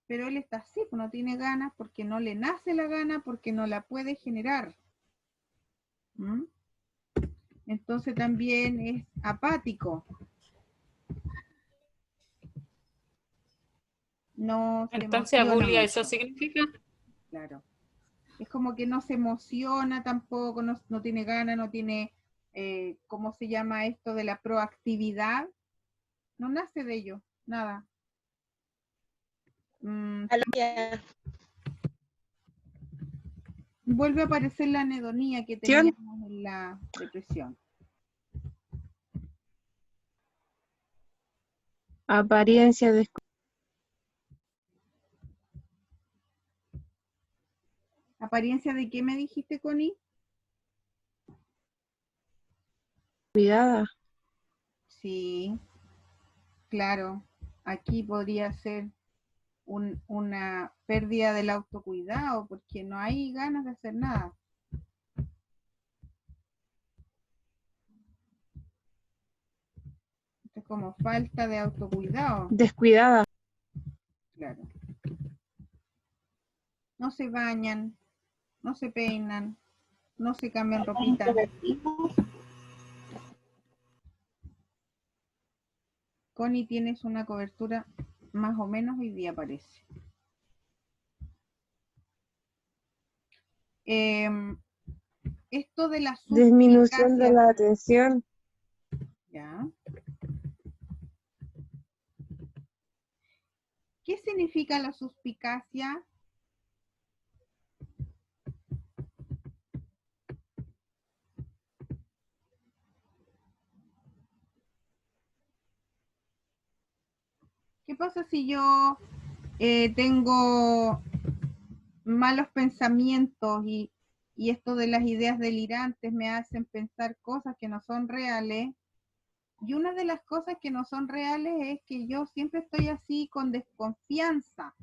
Pero él está así, pues no tiene ganas, porque no le nace la gana, porque no la puede generar. ¿Mm? Entonces también es apático. No se Entonces, emociona abulia, mucho. ¿eso significa? Claro. Es como que no se emociona tampoco, no tiene ganas, no tiene, ¿cómo se llama esto de la proactividad? No nace de ello, nada. Vuelve a aparecer la anhedonía que teníamos en la depresión. Apariencia ¿Apariencia de qué me dijiste, Connie? descuidada. Sí, claro. Aquí podría ser una pérdida del autocuidado, porque no hay ganas de hacer nada. Esto es como falta de autocuidado. Descuidada. Claro. No se bañan, no se peinan, no se cambian ropita. Connie, tienes una cobertura más o menos hoy día parece. Esto de la Disminución de suspicacia. la atención. ¿Ya? ¿Qué significa la suspicacia? ¿Qué pasa si yo tengo malos pensamientos y esto de las ideas delirantes me hacen pensar cosas que no son reales? Y una de las cosas que no son reales es que yo siempre estoy así con desconfianza.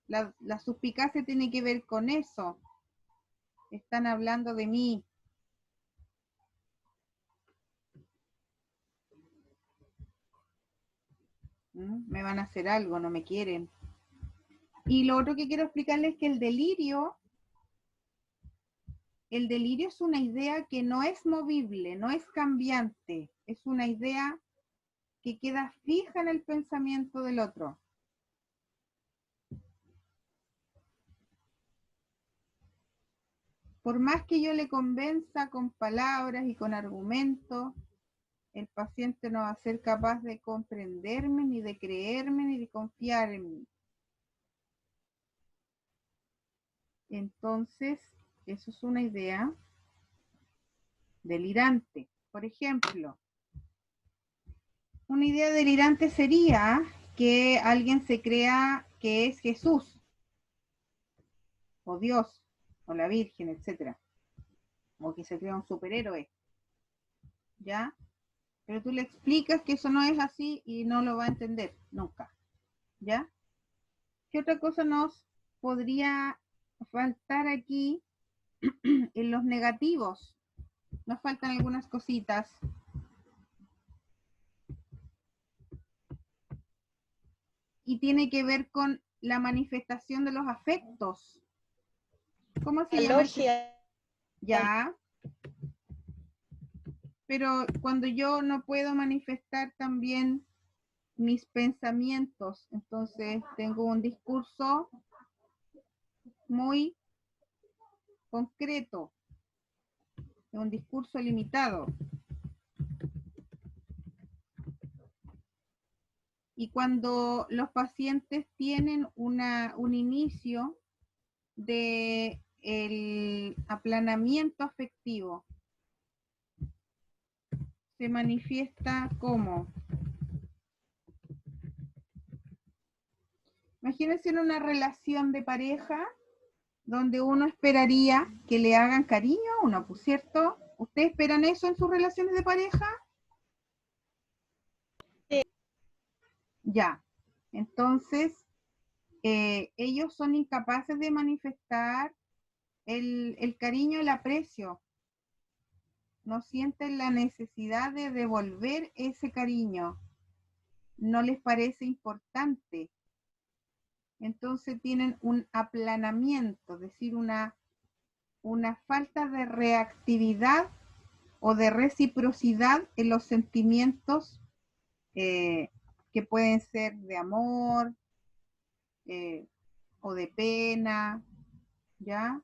La suspicacia tiene que ver con eso. Están hablando de mí. Me van a hacer algo, no me quieren. Y lo otro que quiero explicarles es que el delirio es una idea que no es movible, no es cambiante, es una idea que queda fija en el pensamiento del otro. por más que yo le convenza con palabras y con argumentos, el paciente no va a ser capaz de comprenderme, ni de creerme, ni de confiar en mí. Entonces, eso es una idea delirante. Por ejemplo, una idea delirante sería que alguien se crea que es Jesús, o Dios, o la Virgen, etcétera, o que se crea un superhéroe, ¿ya? Pero tú le explicas que eso no es así y no lo va a entender nunca, ¿ya? ¿Qué otra cosa nos podría faltar aquí? En los negativos nos faltan algunas cositas. Y tiene que ver con la manifestación de los afectos. ¿Cómo se llama? Logia. Ya. Pero cuando yo no puedo manifestar también mis pensamientos, entonces tengo un discurso muy concreto, un discurso limitado. Y cuando los pacientes tienen un inicio de el aplanamiento afectivo, se manifiesta como, imagínense en una relación de pareja donde uno esperaría que le hagan cariño a uno, ¿pues cierto? ¿Ustedes esperan eso en sus relaciones de pareja? Sí. Ya, entonces ellos son incapaces de manifestar el cariño, el aprecio. No sienten la necesidad de devolver ese cariño. No les parece importante. Entonces tienen un aplanamiento, es decir, una falta de reactividad o de reciprocidad en los sentimientos que pueden ser de amor o de pena, ¿ya?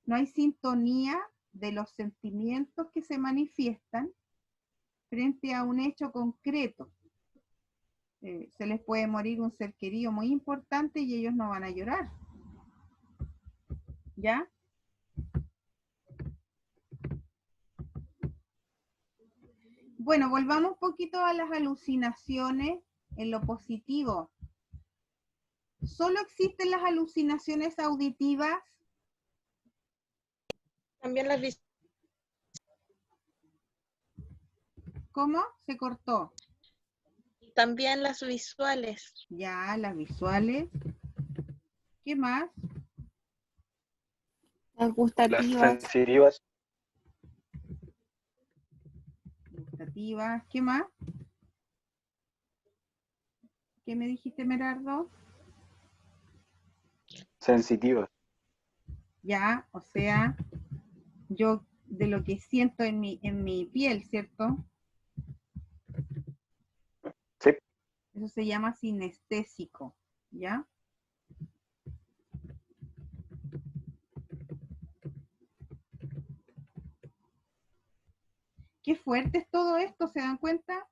No hay sintonía de los sentimientos que se manifiestan frente a un hecho concreto. Se les puede morir un ser querido muy importante y ellos no van a llorar, ¿ya? Bueno, volvamos un poquito a las alucinaciones en lo positivo. ¿Solo existen las alucinaciones auditivas? También las visuales. ¿Cómo? Se cortó. También las visuales. Ya, las visuales. ¿Qué más? Las Las gustativas. sensitivas, Gustativas. ¿Qué más? ¿Qué me dijiste, Merardo? sensitivas, Ya, o sea, yo de lo que siento en mi piel, ¿cierto? sí, Eso se llama sinestésico, ¿ya? Qué fuerte es todo esto, ¿se dan cuenta?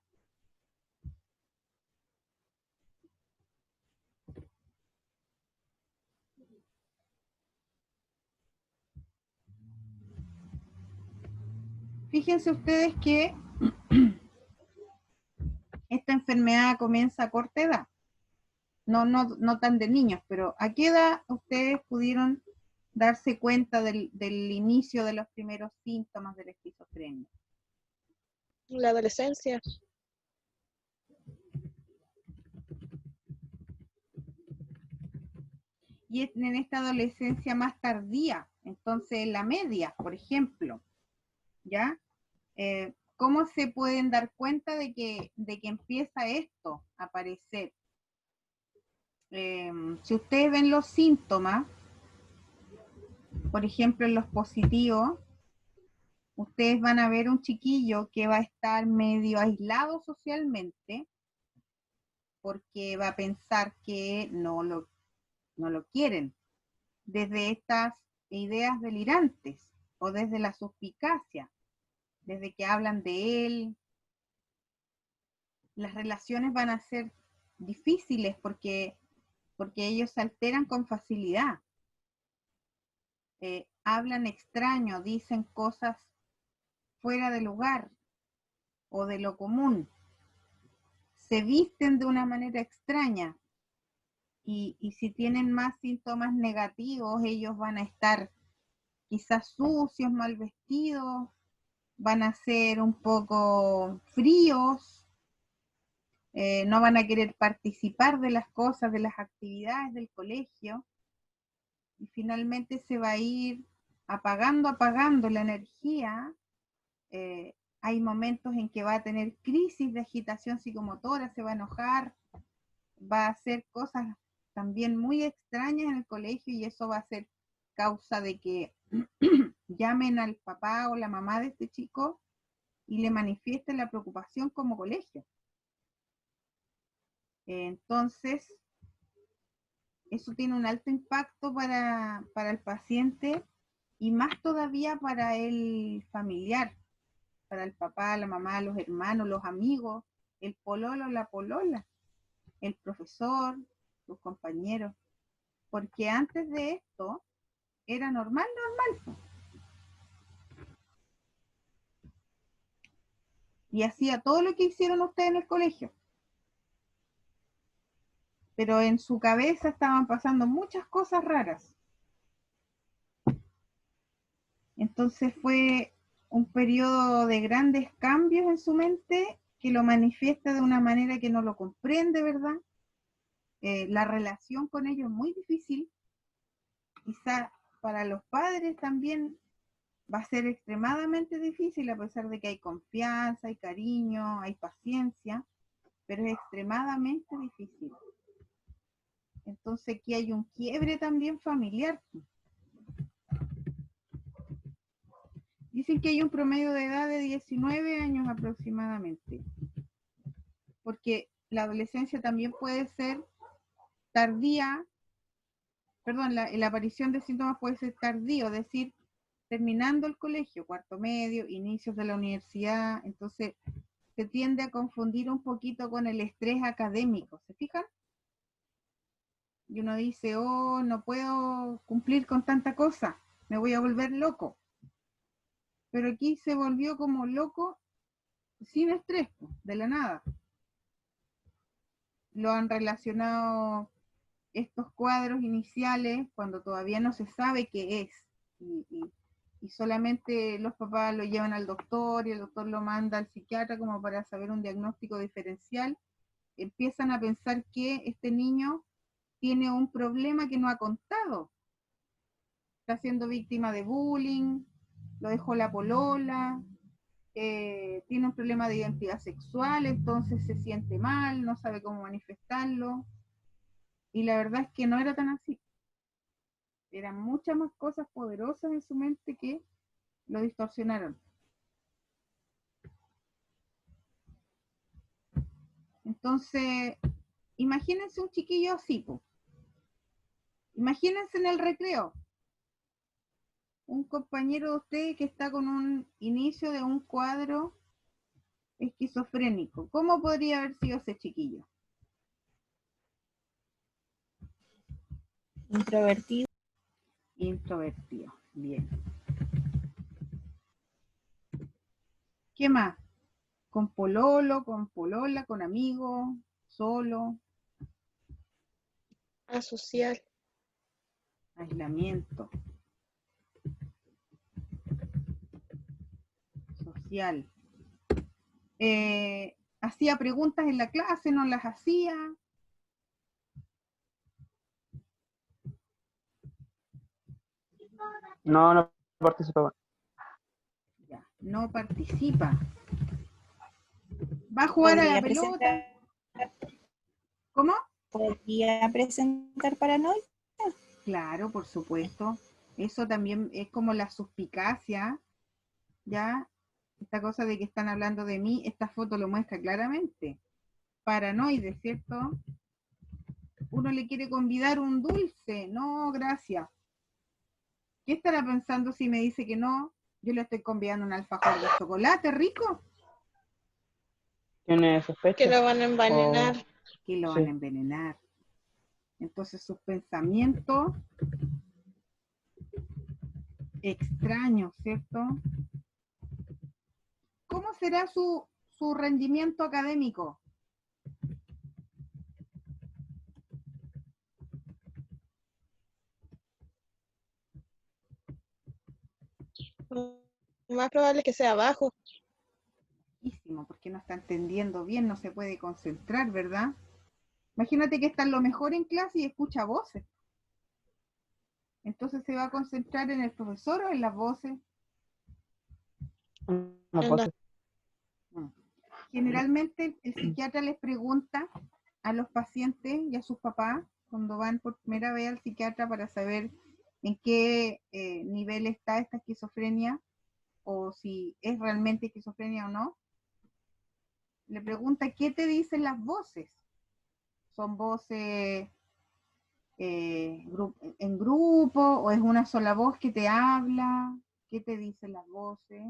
Fíjense ustedes que esta enfermedad comienza a corta edad. No tan de niños, pero ¿a qué edad ustedes pudieron darse cuenta del inicio de los primeros síntomas de la esquizofrenia? La adolescencia. Y es en esta adolescencia más tardía, entonces en la media, por ejemplo, ¿ya? ¿Cómo se pueden dar cuenta de que empieza esto a aparecer? Si ustedes ven los síntomas, por ejemplo en los positivos, ustedes van a ver un chiquillo que va a estar medio aislado socialmente, porque va a pensar que no lo quieren. Desde estas ideas delirantes o desde la suspicacia, desde que hablan de él. Las relaciones van a ser difíciles porque ellos se alteran con facilidad. Hablan extraño, dicen cosas fuera de lugar o de lo común. Se visten de una manera extraña. Y si tienen más síntomas negativos, ellos van a estar quizás sucios, mal vestidos, van a ser un poco fríos, no van a querer participar de las cosas, de las actividades del colegio, y finalmente se va a ir apagando la energía. Hay momentos en que va a tener crisis de agitación psicomotora, se va a enojar, va a hacer cosas también muy extrañas en el colegio, y eso va a ser causa de que llamen al papá o la mamá de este chico y le manifiesten la preocupación como colegio. Entonces, eso tiene un alto impacto para el paciente, y más todavía para el familiar, para el papá, la mamá, los hermanos, los amigos, el pololo, la polola, el profesor, sus compañeros, porque antes de esto era normal. Y hacía todo lo que hicieron ustedes en el colegio. Pero en su cabeza estaban pasando muchas cosas raras. Entonces fue un periodo de grandes cambios en su mente, que lo manifiesta de una manera que no lo comprende, ¿verdad? La relación con ellos es muy difícil. Quizá para los padres también va a ser extremadamente difícil, a pesar de que hay confianza, hay cariño, hay paciencia, pero es extremadamente difícil. Entonces aquí hay un quiebre también familiar. Dicen que hay un promedio de edad de 19 años aproximadamente, porque la adolescencia también puede ser tardía, perdón, la aparición de síntomas puede ser tardío, es decir, terminando el colegio, cuarto medio, inicios de la universidad. Entonces se tiende a confundir un poquito con el estrés académico, ¿se fijan? Y uno dice, oh, no puedo cumplir con tanta cosa, me voy a volver loco. Pero aquí se volvió como loco sin estrés, de la nada. Lo han relacionado estos cuadros iniciales cuando todavía no se sabe qué es. Y solamente los papás lo llevan al doctor y el doctor lo manda al psiquiatra como para saber un diagnóstico diferencial. Empiezan a pensar que este niño tiene un problema que no ha contado. Está siendo víctima de bullying, lo dejó la polola, tiene un problema de identidad sexual, entonces se siente mal, no sabe cómo manifestarlo. Y la verdad es que no era tan así. Eran muchas más cosas poderosas en su mente que lo distorsionaron. Entonces, imagínense un chiquillo así, po. Imagínense en el recreo, un compañero de usted que está con un inicio de un cuadro esquizofrénico. ¿Cómo podría haber sido ese chiquillo? Introvertido. Introvertido, bien. ¿Qué más? ¿Con pololo, con polola, con amigos, solo? Asocial. Aislamiento. Social. Hacía preguntas en la clase, no las hacía. No participaba. Ya, no participa. ¿Va a jugar a la pelota? ¿Cómo? ¿Podría presentar paranoia? Claro, por supuesto. Eso también es como la suspicacia, ¿ya? Esta cosa de que están hablando de mí, esta foto lo muestra claramente. Paranoide, ¿cierto? Uno le quiere convidar un dulce, no, gracias. ¿Qué estará pensando si me dice que no? Yo le estoy convidando un alfajor de chocolate rico. ¿Tiene sospecha? Que lo van a envenenar. Que lo Sí. van a envenenar. Entonces sus pensamientos extraños, ¿cierto? ¿Cómo será su rendimiento académico? Lo más probable es que sea bajo. Porque no está entendiendo bien, no se puede concentrar, ¿verdad? Imagínate que está en lo mejor en clase y escucha voces. Entonces se va a concentrar en el profesor o en las voces. Generalmente el psiquiatra les pregunta a los pacientes y a sus papás cuando van por primera vez al psiquiatra para saber en qué nivel está esta esquizofrenia o si es realmente esquizofrenia o no. Le pregunta qué te dicen las voces. ¿Son voces en grupo o es una sola voz que te habla? ¿Qué te dicen las voces?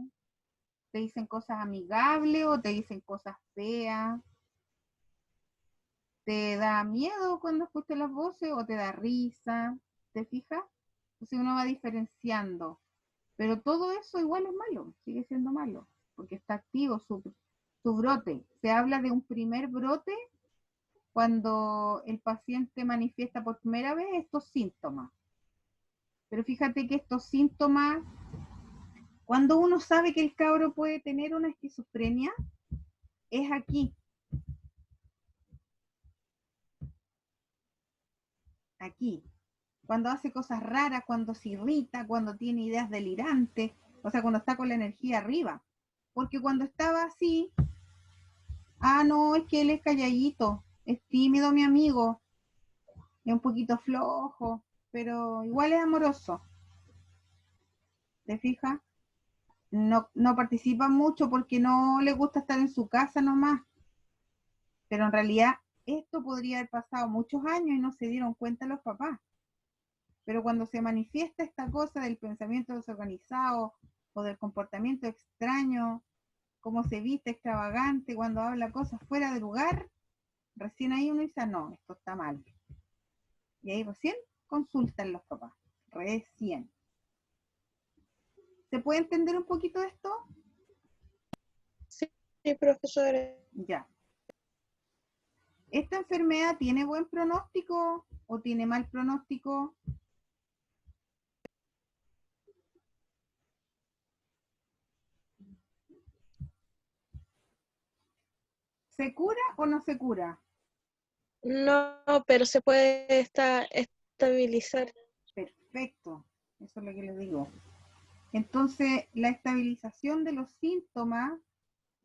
¿Te dicen cosas amigables o te dicen cosas feas? ¿Te da miedo cuando escuchas las voces o te da risa? ¿Te fijas? Entonces uno va diferenciando. Pero todo eso igual es malo, sigue siendo malo, porque está activo su brote. Se habla de un primer brote cuando el paciente manifiesta por primera vez estos síntomas. Pero fíjate que estos síntomas, cuando uno sabe que el cabro puede tener una esquizofrenia, es aquí. Aquí. Cuando hace cosas raras, cuando se irrita, cuando tiene ideas delirantes, o sea, cuando está con la energía arriba. Porque cuando estaba así, no, es que él es calladito, es tímido mi amigo, es un poquito flojo, pero igual es amoroso. ¿Te fijas? No participa mucho porque no le gusta estar en su casa nomás. Pero en realidad esto podría haber pasado muchos años y no se dieron cuenta los papás. Pero cuando se manifiesta esta cosa del pensamiento desorganizado o del comportamiento extraño, cómo se viste extravagante, cuando habla cosas fuera de lugar, recién ahí uno dice, no, esto está mal. Y ahí recién consultan los papás. Recién. ¿Se puede entender un poquito esto? Sí, profesor. Ya. ¿Esta enfermedad tiene buen pronóstico o tiene mal pronóstico? ¿Se cura o no se cura? No, pero se puede estabilizar. Perfecto, eso es lo que les digo. Entonces, la estabilización de los síntomas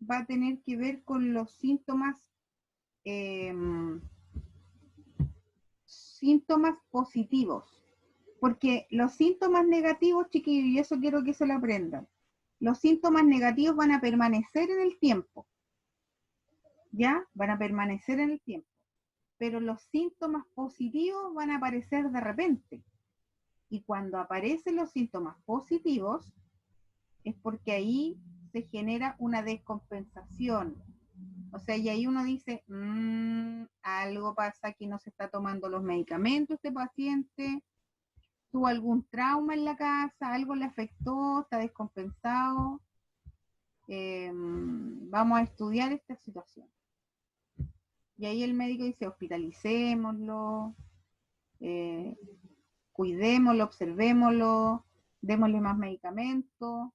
va a tener que ver con los síntomas positivos. Porque los síntomas negativos, chiquillos, y eso quiero que se lo aprendan, los síntomas negativos van a permanecer en el tiempo. ¿Ya? Van a permanecer en el tiempo. Pero los síntomas positivos van a aparecer de repente. Y cuando aparecen los síntomas positivos, es porque ahí se genera una descompensación. O sea, y ahí uno dice, algo pasa aquí, no se está tomando los medicamentos este paciente, tuvo algún trauma en la casa, algo le afectó, está descompensado. Vamos a estudiar esta situación. Y ahí el médico dice, hospitalicémoslo, cuidémoslo, observémoslo, démosle más medicamentos.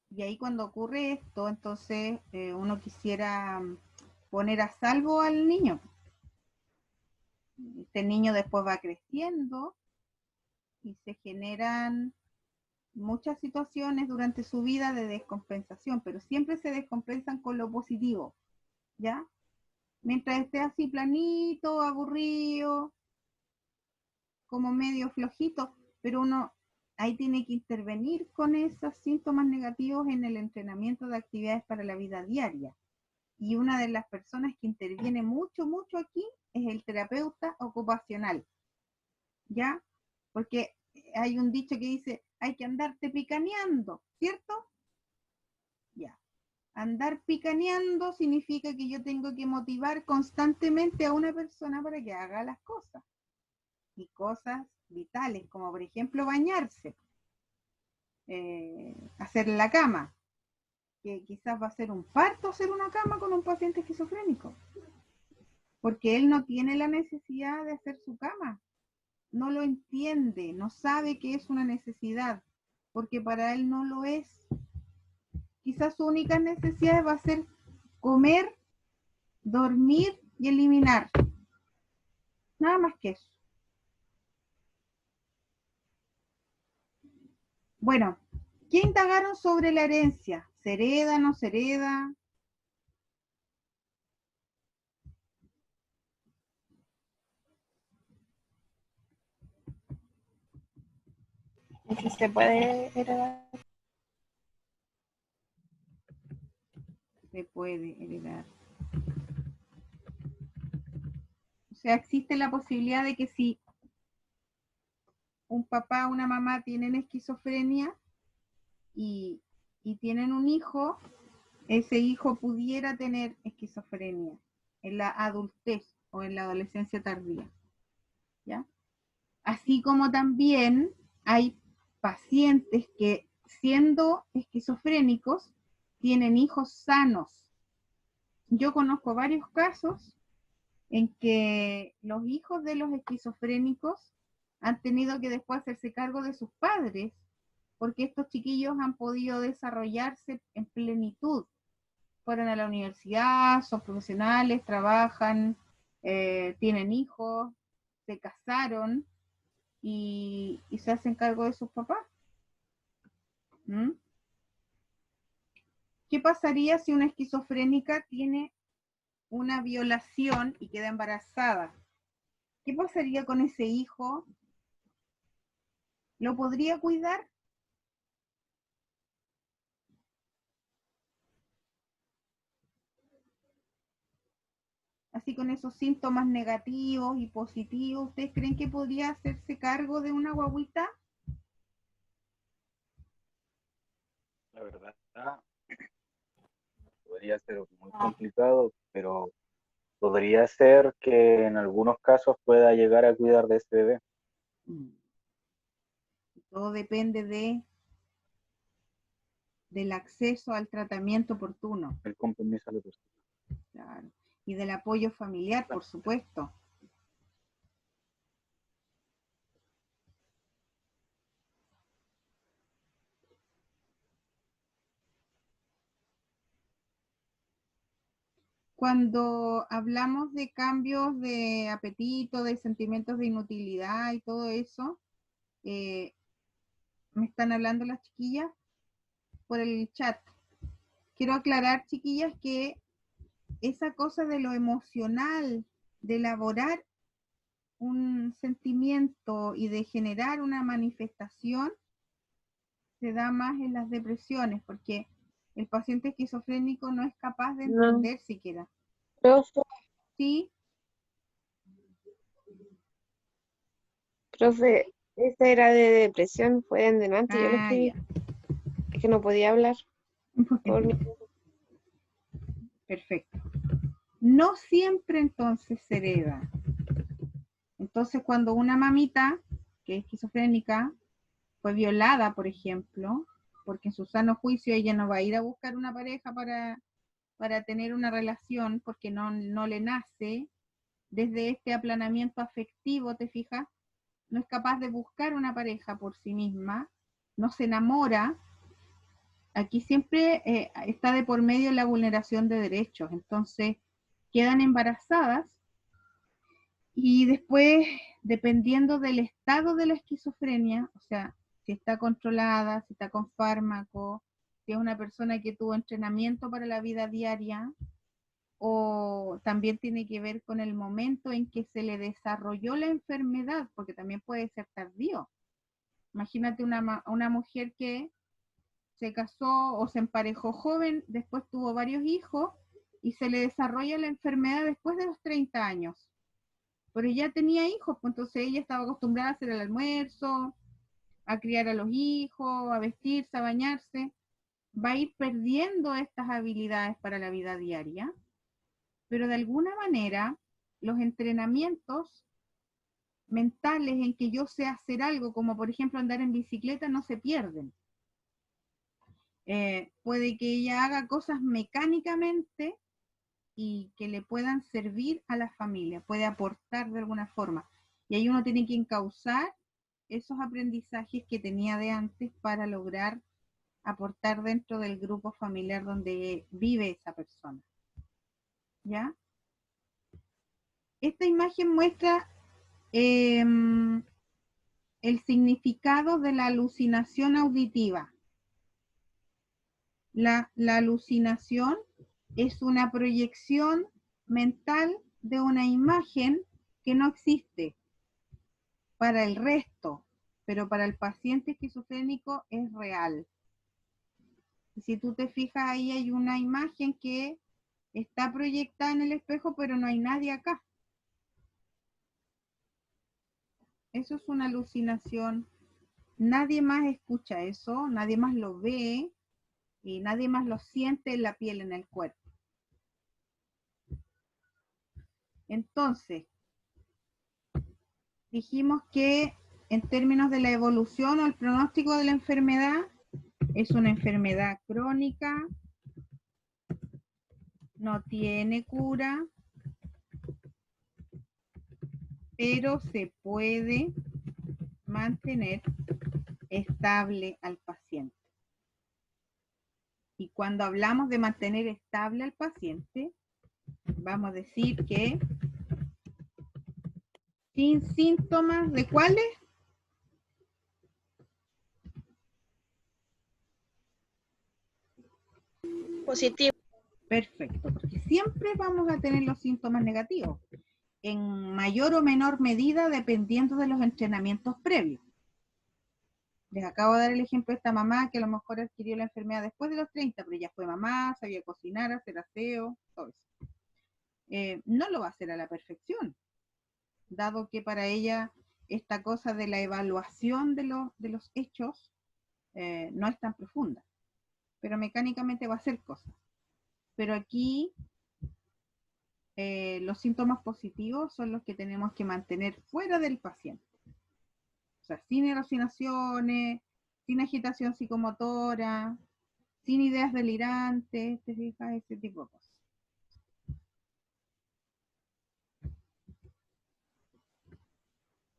Y ahí cuando ocurre esto, entonces uno quisiera poner a salvo al niño. Este niño después va creciendo y se generan muchas situaciones durante su vida de descompensación, pero siempre se descompensan con lo positivo, ¿ya? Mientras esté así planito, aburrido, como medio flojito, pero uno ahí tiene que intervenir con esos síntomas negativos en el entrenamiento de actividades para la vida diaria. y una de las personas que interviene mucho aquí es el terapeuta ocupacional, ¿ya? Porque hay un dicho que dice, hay que andarte picaneando, ¿cierto? Ya. Andar picaneando significa que yo tengo que motivar constantemente a una persona para que haga las cosas. Y cosas vitales, como por ejemplo bañarse, hacer la cama, que quizás va a ser un parto hacer una cama con un paciente esquizofrénico, porque él no tiene la necesidad de hacer su cama, no lo entiende, no sabe que es una necesidad, porque para él no lo es. Quizás su única necesidad va a ser comer, dormir y eliminar. Nada más que eso. Bueno, ¿qué indagaron sobre la herencia? ¿Se hereda, no se hereda? Si se puede heredar. Se puede heredar. O sea, existe la posibilidad de que si un papá o una mamá tienen esquizofrenia y tienen un hijo, ese hijo pudiera tener esquizofrenia en la adultez o en la adolescencia tardía, ¿ya? Así como también hay pacientes que, siendo esquizofrénicos, tienen hijos sanos. Yo conozco varios casos en que los hijos de los esquizofrénicos han tenido que después hacerse cargo de sus padres, porque estos chiquillos han podido desarrollarse en plenitud. Fueron a la universidad, son profesionales, trabajan, tienen hijos, se casaron y se hacen cargo de sus papás. ¿Mm? ¿Qué pasaría si una esquizofrénica tiene una violación y queda embarazada? ¿Qué pasaría con ese hijo? ¿Lo podría cuidar? Así con esos síntomas negativos y positivos, ¿ustedes creen que podría hacerse cargo de una guagüita? La verdad, podría ser muy complicado, pero podría ser que en algunos casos pueda llegar a cuidar de ese bebé. Todo depende del acceso al tratamiento oportuno. El compromiso de la persona. Claro. Y del apoyo familiar, por supuesto. Cuando hablamos de cambios de apetito, de sentimientos de inutilidad y todo eso, me están hablando las chiquillas por el chat. Quiero aclarar, chiquillas, que esa cosa de lo emocional, de elaborar un sentimiento y de generar una manifestación, se da más en las depresiones, porque el paciente esquizofrénico no es capaz de entender siquiera. Profe, ¿Sí? profe, esa era de depresión, fue en delante, yo lo escribí. Ya. Es que no podía hablar. Por mi... Perfecto. No siempre entonces se hereda. Entonces cuando una mamita, que es esquizofrénica, fue violada, por ejemplo, porque en su sano juicio ella no va a ir a buscar una pareja para tener una relación, porque no le nace desde este aplanamiento afectivo, ¿te fijas? No es capaz de buscar una pareja por sí misma, no se enamora. Aquí siempre está de por medio la vulneración de derechos, entonces quedan embarazadas y después, dependiendo del estado de la esquizofrenia, o sea, si está controlada, si está con fármaco, si es una persona que tuvo entrenamiento para la vida diaria, o también tiene que ver con el momento en que se le desarrolló la enfermedad, porque también puede ser tardío. Imagínate una mujer que se casó o se emparejó joven, después tuvo varios hijos y se le desarrolla la enfermedad después de los 30 años. Pero ya tenía hijos, pues entonces ella estaba acostumbrada a hacer el almuerzo, a criar a los hijos, a vestirse, a bañarse. Va a ir perdiendo estas habilidades para la vida diaria, pero de alguna manera los entrenamientos mentales en que yo sé hacer algo, como por ejemplo andar en bicicleta, no se pierden. Puede que ella haga cosas mecánicamente y que le puedan servir a la familia, puede aportar de alguna forma. Y ahí uno tiene que encauzar esos aprendizajes que tenía de antes para lograr aportar dentro del grupo familiar donde vive esa persona. ¿Ya? Esta imagen muestra el significado de la alucinación auditiva. La alucinación es una proyección mental de una imagen que no existe para el resto, pero para el paciente esquizofrénico es real. Si tú te fijas, ahí hay una imagen que está proyectada en el espejo, pero no hay nadie acá. Eso es una alucinación. Nadie más escucha eso, nadie más lo ve y nadie más lo siente en la piel, en el cuerpo. Entonces, dijimos que en términos de la evolución o el pronóstico de la enfermedad, es una enfermedad crónica, no tiene cura, pero se puede mantener estable al paciente. Y cuando hablamos de mantener estable al paciente, vamos a decir que sin síntomas, ¿de cuáles? Positivo. Perfecto, porque siempre vamos a tener los síntomas negativos, en mayor o menor medida dependiendo de los entrenamientos previos. Les acabo de dar el ejemplo de esta mamá que a lo mejor adquirió la enfermedad después de los 30, pero ya fue mamá, sabía cocinar, hacer aseo, todo eso. No lo va a hacer a la perfección, dado que para ella esta cosa de la evaluación de los hechos no es tan profunda, pero mecánicamente va a hacer cosas. Pero aquí los síntomas positivos son los que tenemos que mantener fuera del paciente. O sea, sin alucinaciones, sin agitación psicomotora, sin ideas delirantes, ¿te fijas? Ese tipo de cosas.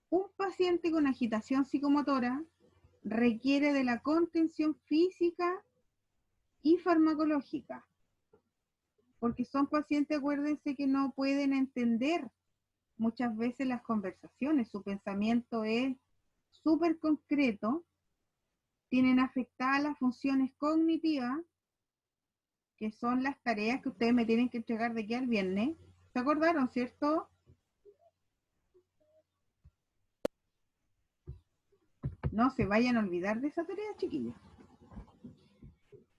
Un paciente con agitación psicomotora requiere de la contención física y farmacológica, porque son pacientes, acuérdense, que no pueden entender muchas veces las conversaciones, su pensamiento es súper concreto, tienen afectadas las funciones cognitivas, que son las tareas que ustedes me tienen que entregar de aquí al viernes. ¿Se acordaron, cierto? No se vayan a olvidar de esa tarea, chiquillos.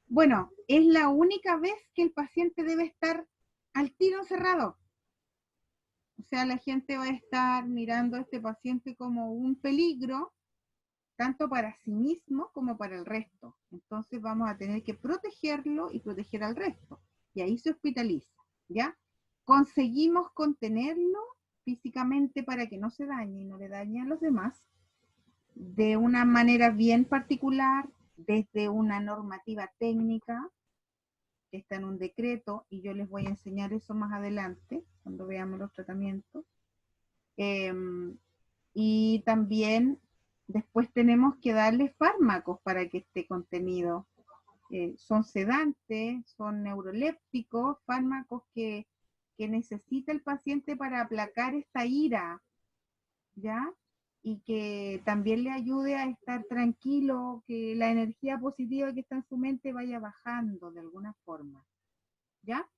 Bueno, es la única vez que el paciente debe estar al tiro encerrado. O sea, la gente va a estar mirando a este paciente como un peligro, tanto para sí mismo como para el resto. Entonces vamos a tener que protegerlo y proteger al resto. Y ahí se hospitaliza, ¿ya? Conseguimos contenerlo físicamente para que no se dañe y no le dañe a los demás, de una manera bien particular, desde una normativa técnica, que está en un decreto, y yo les voy a enseñar eso más adelante, cuando veamos los tratamientos. Y también después tenemos que darle fármacos para que esté contenido. Son sedantes, son neurolépticos, fármacos que necesita el paciente para aplacar esta ira, ¿ya? Y que también le ayude a estar tranquilo, que la energía positiva que está en su mente vaya bajando de alguna forma, ¿ya?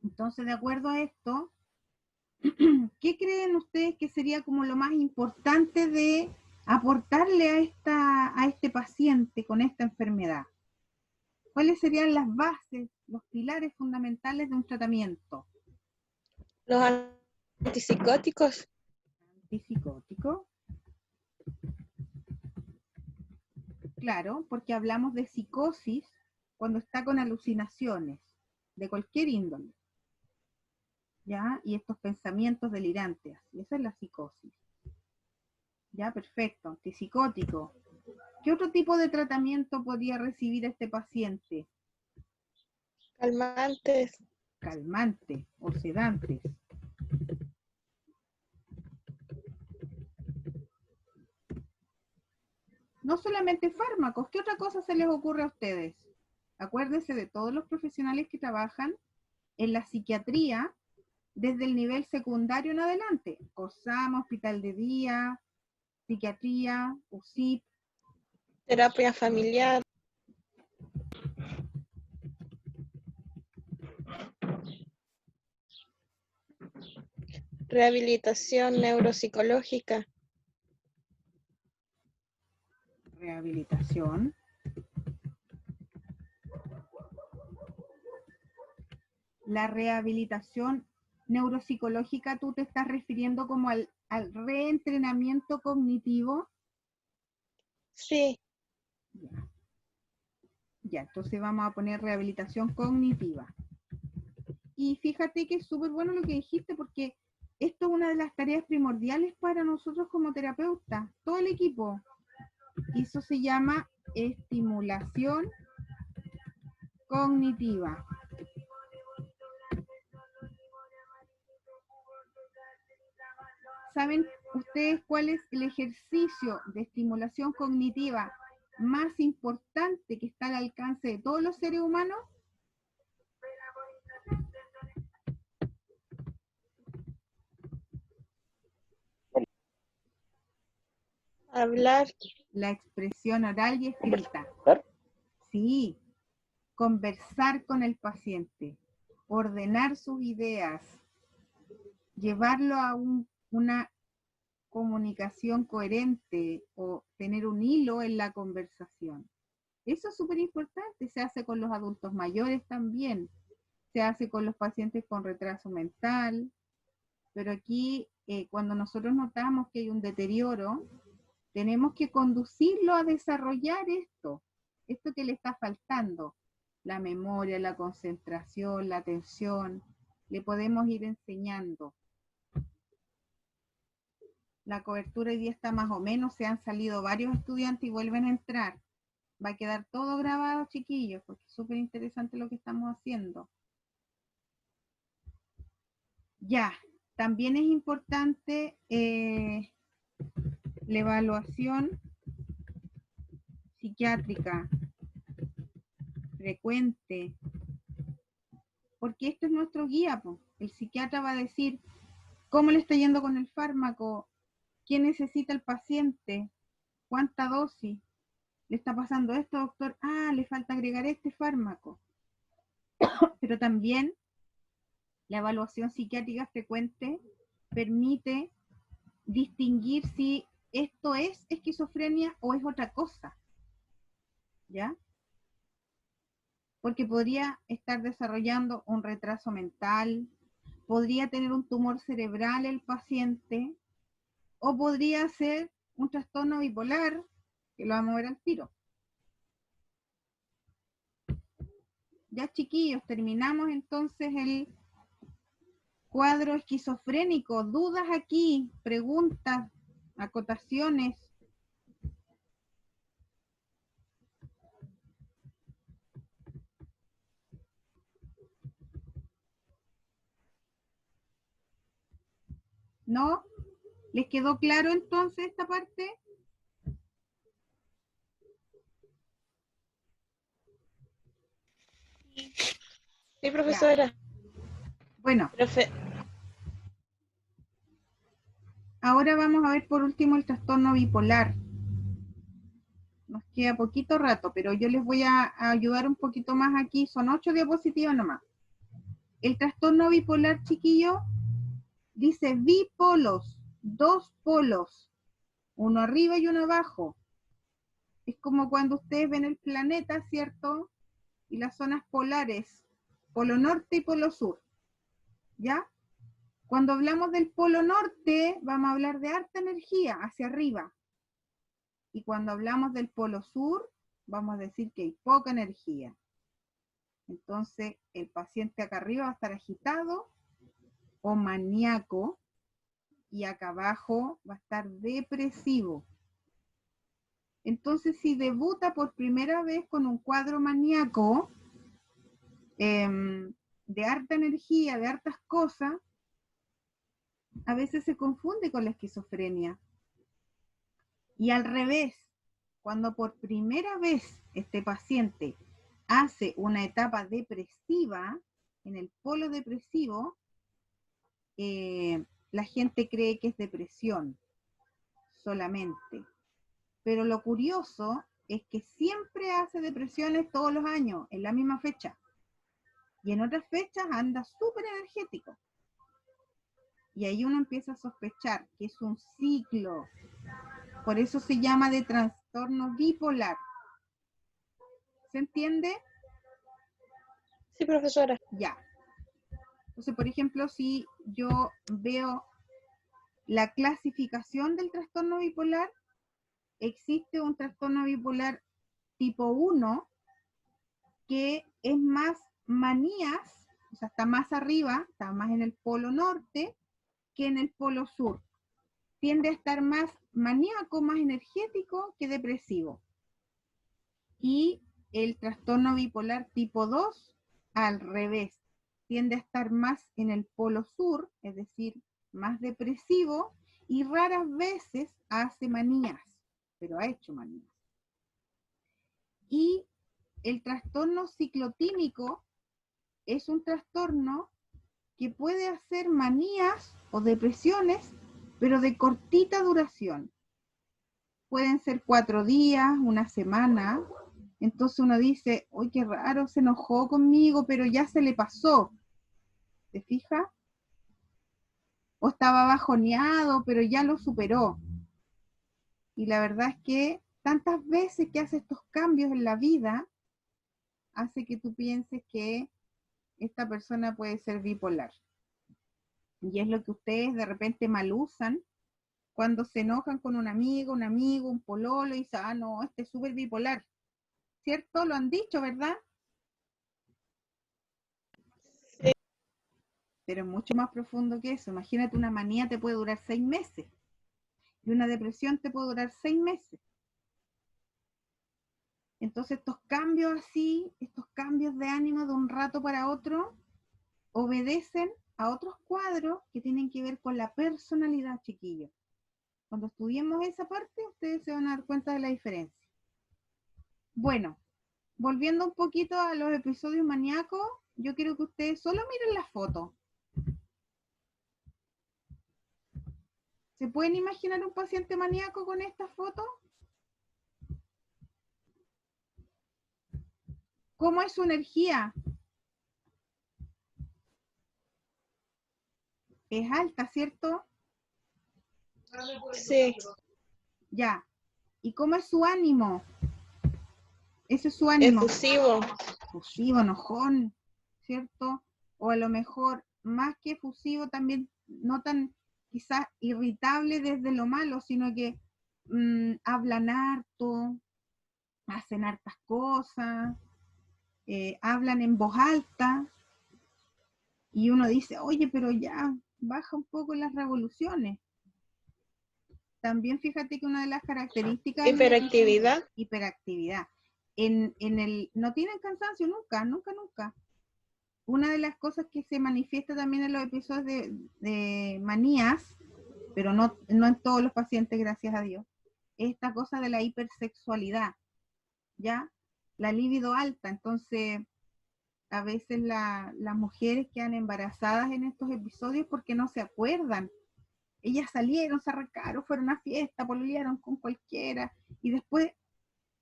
Entonces, de acuerdo a esto, ¿qué creen ustedes que sería como lo más importante de aportarle a este paciente con esta enfermedad? ¿Cuáles serían las bases, los pilares fundamentales de un tratamiento? Los antipsicóticos. Antipsicótico. Claro, porque hablamos de psicosis cuando está con alucinaciones de cualquier índole. ¿Ya? Y estos pensamientos delirantes. Y esa es la psicosis. Ya, perfecto. Antipsicótico. ¿Qué otro tipo de tratamiento podría recibir este paciente? Calmantes. Calmantes o sedantes. No solamente fármacos, ¿qué otra cosa se les ocurre a ustedes? Acuérdense de todos los profesionales que trabajan en la psiquiatría desde el nivel secundario en adelante. COSAMA, Hospital de Día, Psiquiatría, UCIP. Terapia familiar. Rehabilitación neuropsicológica. Rehabilitación. La rehabilitación neuropsicológica, ¿tú te estás refiriendo como al reentrenamiento cognitivo? Sí. Ya, entonces vamos a poner rehabilitación cognitiva. Y fíjate que es súper bueno lo que dijiste, porque esto es una de las tareas primordiales para nosotros como terapeutas, todo el equipo. Y eso se llama estimulación cognitiva. ¿Saben ustedes cuál es el ejercicio de estimulación cognitiva más importante que está al alcance de todos los seres humanos? Hablar. La expresión oral y escrita. ¿Conversar? Sí, conversar con el paciente, ordenar sus ideas, llevarlo a una comunicación coherente o tener un hilo en la conversación. Eso es súper importante, se hace con los adultos mayores también, se hace con los pacientes con retraso mental, pero aquí cuando nosotros notamos que hay un deterioro, tenemos que conducirlo a desarrollar esto que le está faltando, la memoria, la concentración, la atención, le podemos ir enseñando. La cobertura hoy día está más o menos, se han salido varios estudiantes y vuelven a entrar. Va a quedar todo grabado, chiquillos, porque es súper interesante lo que estamos haciendo. Ya, también es importante la evaluación psiquiátrica frecuente, porque esto es nuestro guía, pues. El psiquiatra va a decir cómo le está yendo con el fármaco, qué necesita el paciente, cuánta dosis, le está pasando esto, doctor, le falta agregar este fármaco. Pero también la evaluación psiquiátrica frecuente permite distinguir si esto es esquizofrenia o es otra cosa, ¿ya? Porque podría estar desarrollando un retraso mental, podría tener un tumor cerebral el paciente, o podría ser un trastorno bipolar, que lo vamos a ver al tiro. Ya, chiquillos, terminamos entonces el cuadro esquizofrénico. ¿Dudas aquí? ¿Preguntas? ¿Acotaciones? ¿No? ¿Les quedó claro entonces esta parte? Sí, profesora. Ya. Bueno. Profe. Ahora vamos a ver por último el trastorno bipolar. Nos queda poquito rato, pero yo les voy a ayudar un poquito más aquí. Son 8 diapositivas nomás. El trastorno bipolar, chiquillo, dice bipolos, 2 polos, uno arriba y uno abajo. Es como cuando ustedes ven el planeta, ¿cierto? y las zonas polares, polo norte y polo sur, ¿ya? Cuando hablamos del polo norte, vamos a hablar de harta energía hacia arriba. Y cuando hablamos del polo sur, vamos a decir que hay poca energía. Entonces, el paciente acá arriba va a estar agitado o maníaco, y acá abajo va a estar depresivo. Entonces, si debuta por primera vez con un cuadro maníaco, de harta energía, de hartas cosas, a veces se confunde con la esquizofrenia. Y al revés, cuando por primera vez este paciente hace una etapa depresiva, en el polo depresivo, la gente cree que es depresión solamente. Pero lo curioso es que siempre hace depresiones todos los años, en la misma fecha. Y en otras fechas anda súper energético. Y ahí uno empieza a sospechar que es un ciclo. Por eso se llama de trastorno bipolar. ¿Se entiende? Sí, profesora. Ya. Entonces, por ejemplo, si yo veo la clasificación del trastorno bipolar, existe un trastorno bipolar tipo 1, que es más manías, o sea, está más arriba, está más en el polo norte que en el polo sur. Tiende a estar más maníaco, más energético que depresivo. Y el trastorno bipolar tipo 2, al revés, tiende a estar más en el polo sur, es decir, más depresivo, y raras veces hace manías, pero ha hecho manías. Y el trastorno ciclotímico es un trastorno que puede hacer manías o depresiones, pero de cortita duración. Pueden ser 4 días, una semana. Entonces uno dice, ¡ay, qué raro, se enojó conmigo, pero ya se le pasó! ¿Te fijas? O estaba bajoneado, pero ya lo superó. Y la verdad es que tantas veces que hace estos cambios en la vida, hace que tú pienses que esta persona puede ser bipolar. Y es lo que ustedes de repente mal usan cuando se enojan con un amigo, un pololo, y dicen, ah, no, este es súper bipolar. ¿Cierto? Lo han dicho, ¿verdad? Sí. Pero es mucho más profundo que eso. Imagínate, una manía te puede durar 6 meses. Y una depresión te puede durar 6 meses. Entonces estos cambios así, estos cambios de ánimo de un rato para otro, obedecen a otros cuadros que tienen que ver con la personalidad, chiquillos. Cuando estudiemos esa parte, ustedes se van a dar cuenta de la diferencia. Bueno, volviendo un poquito a los episodios maníacos, yo quiero que ustedes solo miren la foto. ¿Se pueden imaginar un paciente maníaco con esta foto? ¿Cómo es su energía? Es alta, ¿cierto? Sí. Ya. ¿Y cómo es su ánimo? Ese es su ánimo. Efusivo. Efusivo, enojón, ¿cierto? O a lo mejor, más que efusivo, también no tan quizás irritable desde lo malo, sino que hablan harto, hacen hartas cosas, hablan en voz alta, y uno dice, oye, pero ya, baja un poco las revoluciones. También fíjate que una de las características... Hiperactividad. Hiperactividad. No tienen cansancio nunca. Una de las cosas que se manifiesta también en los episodios de manías, pero no en todos los pacientes, gracias a Dios, es esta cosa de la hipersexualidad, ¿ya? La libido alta. Entonces, a veces las mujeres quedan embarazadas en estos episodios porque no se acuerdan. Ellas salieron, se arrancaron, fueron a fiesta, pololearon con cualquiera, y después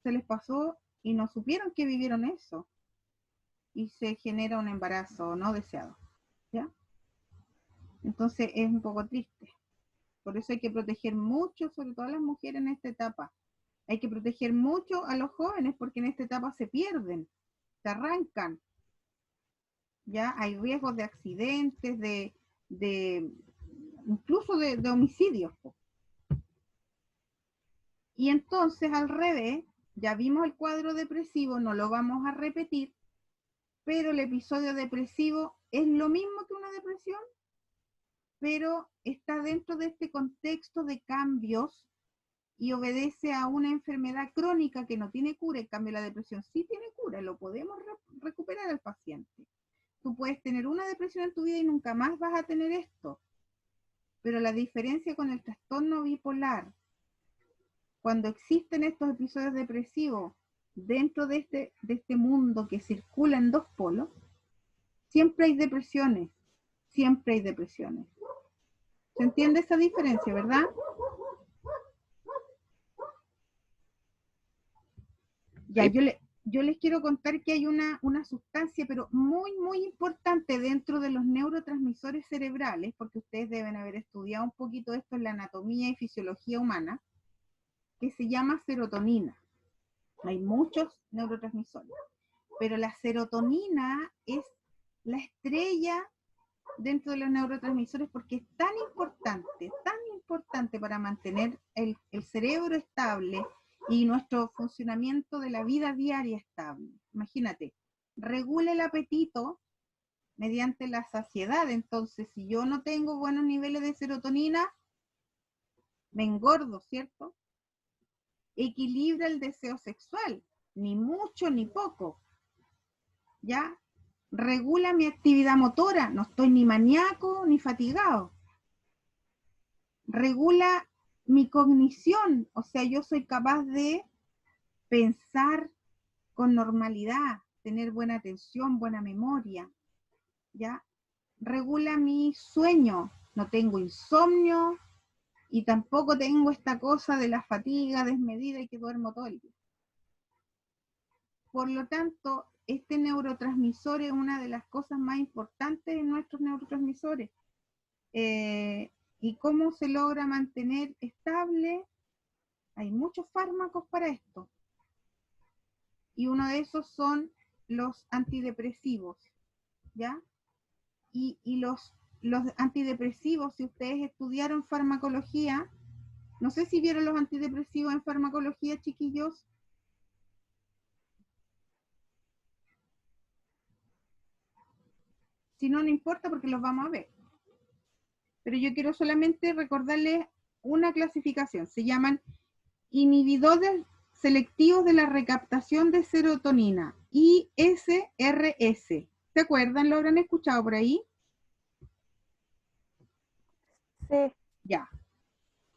se les pasó y no supieron que vivieron eso. Y se genera un embarazo no deseado, ¿ya? Entonces es un poco triste. Por eso hay que proteger mucho, sobre todo a las mujeres en esta etapa. Hay que proteger mucho a los jóvenes porque en esta etapa se pierden. se arrancan. Ya hay riesgos de accidentes, incluso de homicidios. Y entonces al revés, ya vimos el cuadro depresivo, no lo vamos a repetir, pero el episodio depresivo es lo mismo que una depresión, pero está dentro de este contexto de cambios y obedece a una enfermedad crónica que no tiene cura. En cambio la depresión sí tiene cura, lo podemos recuperar al paciente. Tú puedes tener una depresión en tu vida y nunca más vas a tener esto, pero la diferencia con el trastorno bipolar, cuando existen estos episodios depresivos dentro de este mundo que circula en dos polos, siempre hay depresiones, siempre hay depresiones. ¿Se entiende esa diferencia, verdad? Ya, yo les quiero contar que hay una sustancia, pero muy, muy importante dentro de los neurotransmisores cerebrales, porque ustedes deben haber estudiado un poquito esto en la anatomía y fisiología humana, que se llama serotonina. Hay muchos neurotransmisores, pero la serotonina es la estrella dentro de los neurotransmisores porque es tan importante para mantener el cerebro estable y nuestro funcionamiento de la vida diaria estable. Imagínate, regula el apetito mediante la saciedad. Entonces, si yo no tengo buenos niveles de serotonina, me engordo, ¿cierto? Equilibra el deseo sexual, ni mucho ni poco, ¿ya? Regula mi actividad motora, no estoy ni maníaco ni fatigado. Regula mi cognición, o sea, yo soy capaz de pensar con normalidad, tener buena atención, buena memoria, ¿ya? Regula mi sueño, no tengo insomnio y tampoco tengo esta cosa de la fatiga desmedida y que duermo todo el día. Por lo tanto, este neurotransmisor es una de las cosas más importantes en nuestros neurotransmisores. ¿Y cómo se logra mantener estable? Hay muchos fármacos para esto. Y uno de esos son los antidepresivos, ¿ya? Y los antidepresivos, si ustedes estudiaron farmacología, no sé si vieron los antidepresivos en farmacología, chiquillos. Si no, no importa porque los vamos a ver. Pero yo quiero solamente recordarles una clasificación. Se llaman inhibidores selectivos de la recaptación de serotonina, ISRS. ¿Se acuerdan? ¿Lo habrán escuchado por ahí? Sí. Ya.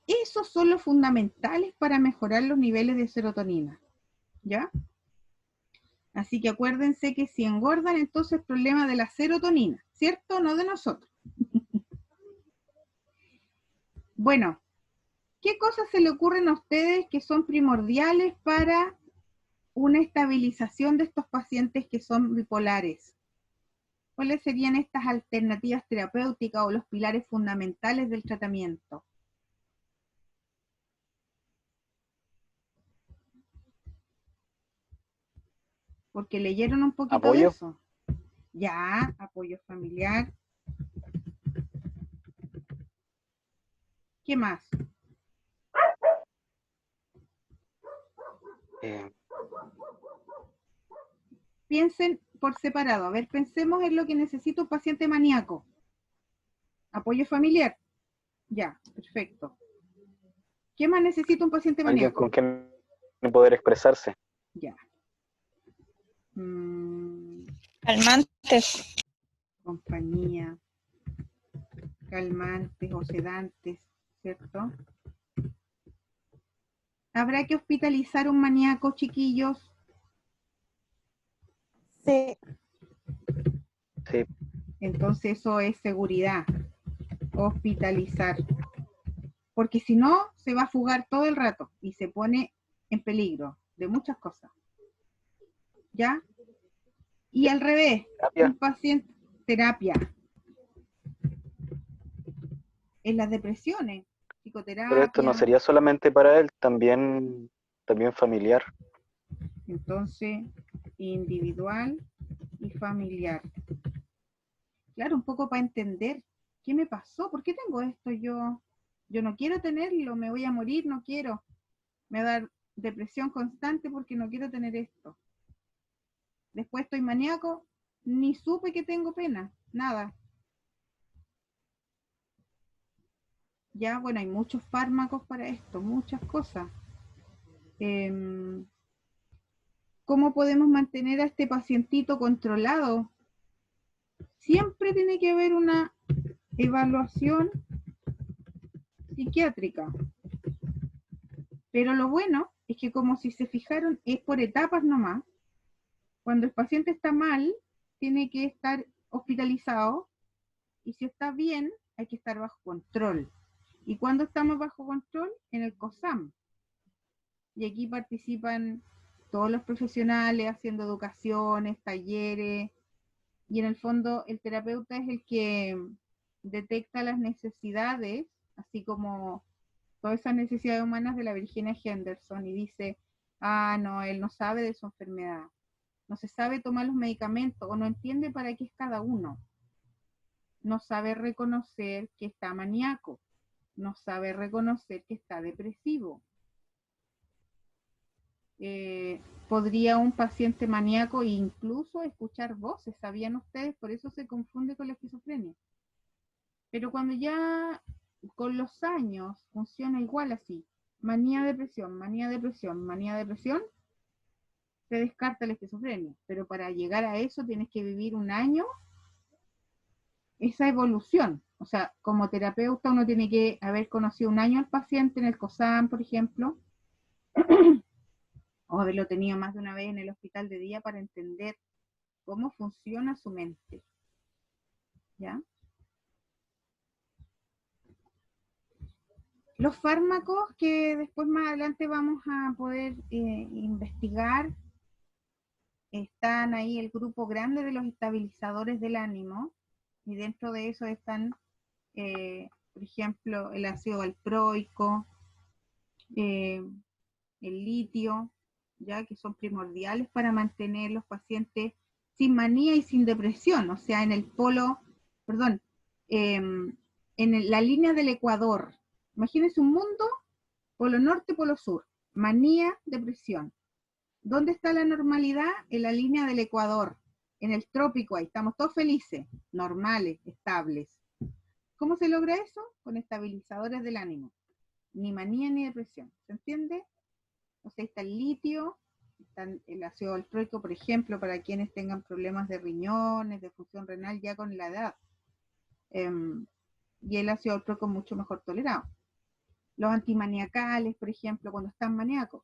Esos son los fundamentales para mejorar los niveles de serotonina. ¿Ya? Así que acuérdense que si engordan, entonces es problema de la serotonina, ¿cierto? No de nosotros. Bueno, ¿qué cosas se le ocurren a ustedes que son primordiales para una estabilización de estos pacientes que son bipolares? ¿Cuáles serían estas alternativas terapéuticas o los pilares fundamentales del tratamiento? Porque leyeron un poquito ¿Apoyo? de eso. Ya, apoyo familiar. ¿Qué más? Piensen por separado. A ver, pensemos en lo que necesita un paciente maníaco. Apoyo familiar. Ya, perfecto. ¿Qué más necesita un paciente Alguien maníaco? con quien poder expresarse. Ya. Calmantes. Compañía. Calmantes o sedantes, ¿cierto? ¿Habrá que hospitalizar un maníaco, chiquillos? Sí. Sí. Entonces eso es seguridad. Hospitalizar. Porque si no, se va a fugar todo el rato y se pone en peligro de muchas cosas. ¿Ya? Y al revés, Terapia. un paciente, terapia. En las depresiones, psicoterapia. Pero esto no sería solamente para él, también familiar. Entonces, individual y familiar. Claro, un poco para entender qué me pasó, por qué tengo esto yo. Yo no quiero tenerlo, me voy a morir, no quiero. Me va a dar depresión constante porque no quiero tener esto. Después estoy maníaco, ni supe que tengo pena, nada. Ya, bueno, hay muchos fármacos para esto, muchas cosas. ¿Cómo podemos mantener a este pacientito controlado? Siempre tiene que haber una evaluación psiquiátrica. Pero lo bueno es que, como si se fijaron, es por etapas nomás. Cuando el paciente está mal, tiene que estar hospitalizado, y si está bien, hay que estar bajo control. ¿Y cuando estamos bajo control? En el COSAM. Y aquí participan todos los profesionales haciendo educaciones, talleres, y en el fondo el terapeuta es el que detecta las necesidades, así como todas esas necesidades humanas de la Virginia Henderson, y dice, no, él no sabe de su enfermedad, no se sabe tomar los medicamentos, o no entiende para qué es cada uno, no sabe reconocer que está maníaco, no sabe reconocer que está depresivo. Podría un paciente maníaco incluso escuchar voces, ¿sabían ustedes? Por eso se confunde con la esquizofrenia. Pero cuando ya con los años funciona igual así, manía, depresión, manía, depresión, manía, depresión, se descarta la esquizofrenia. Pero para llegar a eso tienes que vivir un año esa evolución. O sea, como terapeuta uno tiene que haber conocido un año al paciente en el COSAM, por ejemplo, o haberlo tenido más de una vez en el hospital de día para entender cómo funciona su mente. ¿Ya? Los fármacos que después más adelante vamos a poder investigar, están ahí el grupo grande de los estabilizadores del ánimo, y dentro de eso están, por ejemplo, el ácido valproico, el litio, ya que son primordiales para mantener los pacientes sin manía y sin depresión, o sea, en el polo, perdón, en la línea del Ecuador. Imagínense un mundo, polo norte, polo sur, manía, depresión. ¿Dónde está la normalidad? En la línea del Ecuador, en el trópico, ahí estamos todos felices, normales, estables. ¿Cómo se logra eso? Con estabilizadores del ánimo. Ni manía ni depresión, ¿se entiende? O sea, está el litio, está el ácido valproico, por ejemplo, para quienes tengan problemas de riñones, de función renal ya con la edad. Y el ácido valproico es mucho mejor tolerado. Los antimaniacales, por ejemplo, cuando están maníacos.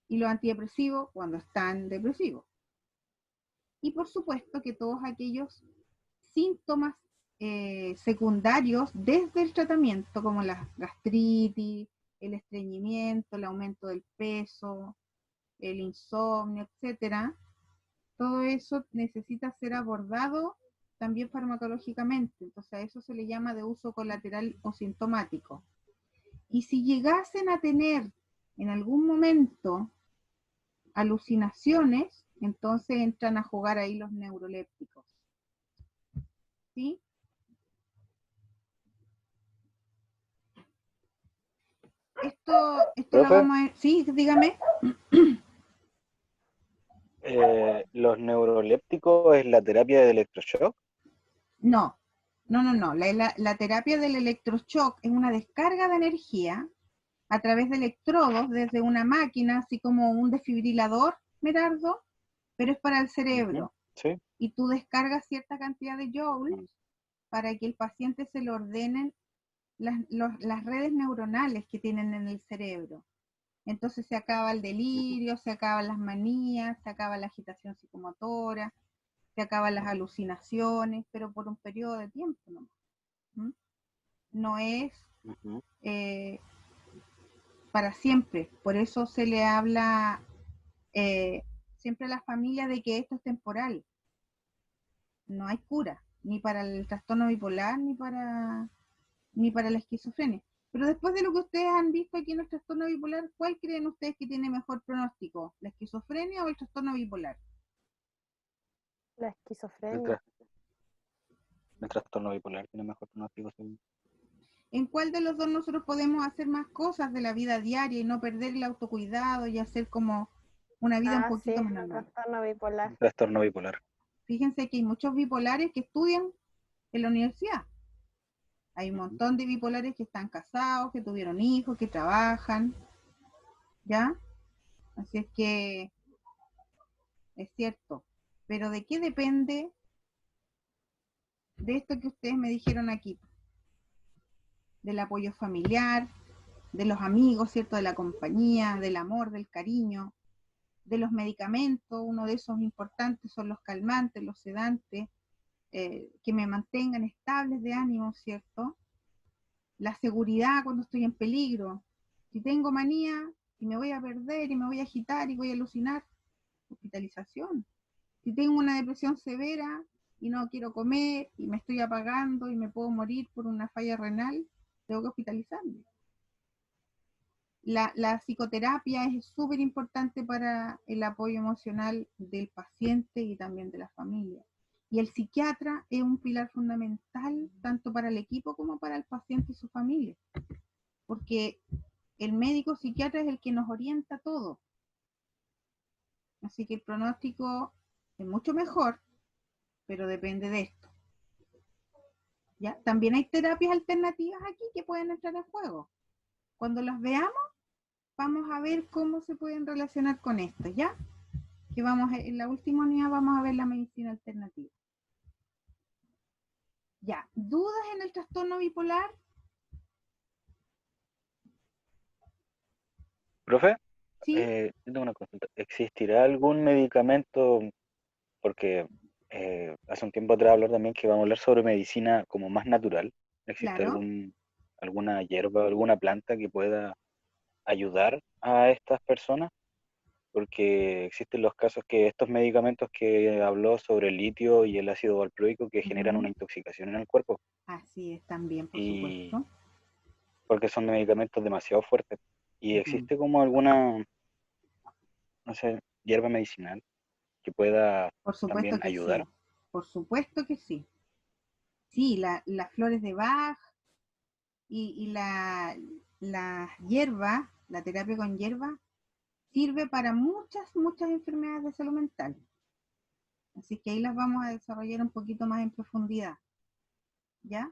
Y los antidepresivos cuando están depresivos. Y por supuesto que todos aquellos síntomas secundarios desde el tratamiento, como la gastritis, el estreñimiento, el aumento del peso, el insomnio, etcétera, todo eso necesita ser abordado también farmacológicamente. Entonces a eso se le llama de uso colateral o sintomático. Y si llegasen a tener en algún momento alucinaciones, entonces entran a jugar ahí los neurolépticos. ¿Sí? Esto lo vamos a... Sí, dígame. ¿Los neurolépticos es la terapia de electroshock? No. La terapia del electroshock es una descarga de energía a través de electrodos desde una máquina, así como un desfibrilador, Merardo, pero es para el cerebro. Sí. Y tú descargas cierta cantidad de joules para que el paciente se le ordenen las redes neuronales que tienen en el cerebro. Entonces se acaba el delirio, se acaban las manías, se acaba la agitación psicomotora, se acaban las alucinaciones, pero por un periodo de tiempo nomás. No es para siempre. Por eso se le habla siempre a las familias de que esto es temporal. No hay cura, ni para el trastorno bipolar, ni para la esquizofrenia. Pero después de lo que ustedes han visto aquí en el trastorno bipolar, ¿cuál creen ustedes que tiene mejor pronóstico? ¿La esquizofrenia o el trastorno bipolar? La El, esquizofrenia. tra- el trastorno bipolar tiene mejor pronóstico, según. ¿En cuál de los dos nosotros podemos hacer más cosas de la vida diaria y no perder el autocuidado y hacer como una vida un Ah, sí, poquito más el normal? trastorno bipolar. El trastorno bipolar. Fíjense que hay muchos bipolares que estudian en la universidad. Hay un Ujú. montón de bipolares que están casados, que tuvieron hijos, que trabajan, ¿ya? Así es que es cierto. Pero ¿de qué depende de esto que ustedes me dijeron aquí? Del apoyo familiar, de los amigos, ¿cierto? De la compañía, del amor, del cariño, de los medicamentos. Uno de esos importantes son los calmantes, los sedantes, que me mantengan estables de ánimo, ¿cierto? La seguridad cuando estoy en peligro. Si tengo manía y me voy a perder y me voy a agitar y voy a alucinar, hospitalización. Si tengo una depresión severa y no quiero comer y me estoy apagando y me puedo morir por una falla renal, tengo que hospitalizarme. La psicoterapia es súper importante para el apoyo emocional del paciente y también de la familia. Y el psiquiatra es un pilar fundamental tanto para el equipo como para el paciente y su familia. Porque el médico psiquiatra es el que nos orienta todo. Así que el pronóstico es mucho mejor, pero depende de esto. ¿Ya? También hay terapias alternativas aquí que pueden entrar en juego. Cuando las veamos, vamos a ver cómo se pueden relacionar con esto, ¿ya? Que vamos en la última unidad vamos a ver la medicina alternativa. Ya, ¿dudas en el trastorno bipolar? Profe, ¿Sí? yo tengo una consulta. ¿Existirá algún medicamento? Porque hace un tiempo atrás hablar también que vamos a hablar sobre medicina como más natural. ¿Existe Claro. alguna hierba, alguna planta que pueda ayudar a estas personas? Porque existen los casos que estos medicamentos que habló sobre el litio y el ácido valproico que generan una intoxicación en el cuerpo, Así es también, por y supuesto. porque son medicamentos demasiado fuertes. Y existe como alguna, no sé, hierba medicinal que pueda Por supuesto también que ayudar. sí. Por supuesto que sí. Sí, las flores de Bach y la hierba, la terapia con hierba, sirve para muchas enfermedades de salud mental. Así que ahí las vamos a desarrollar un poquito más en profundidad. ¿Ya?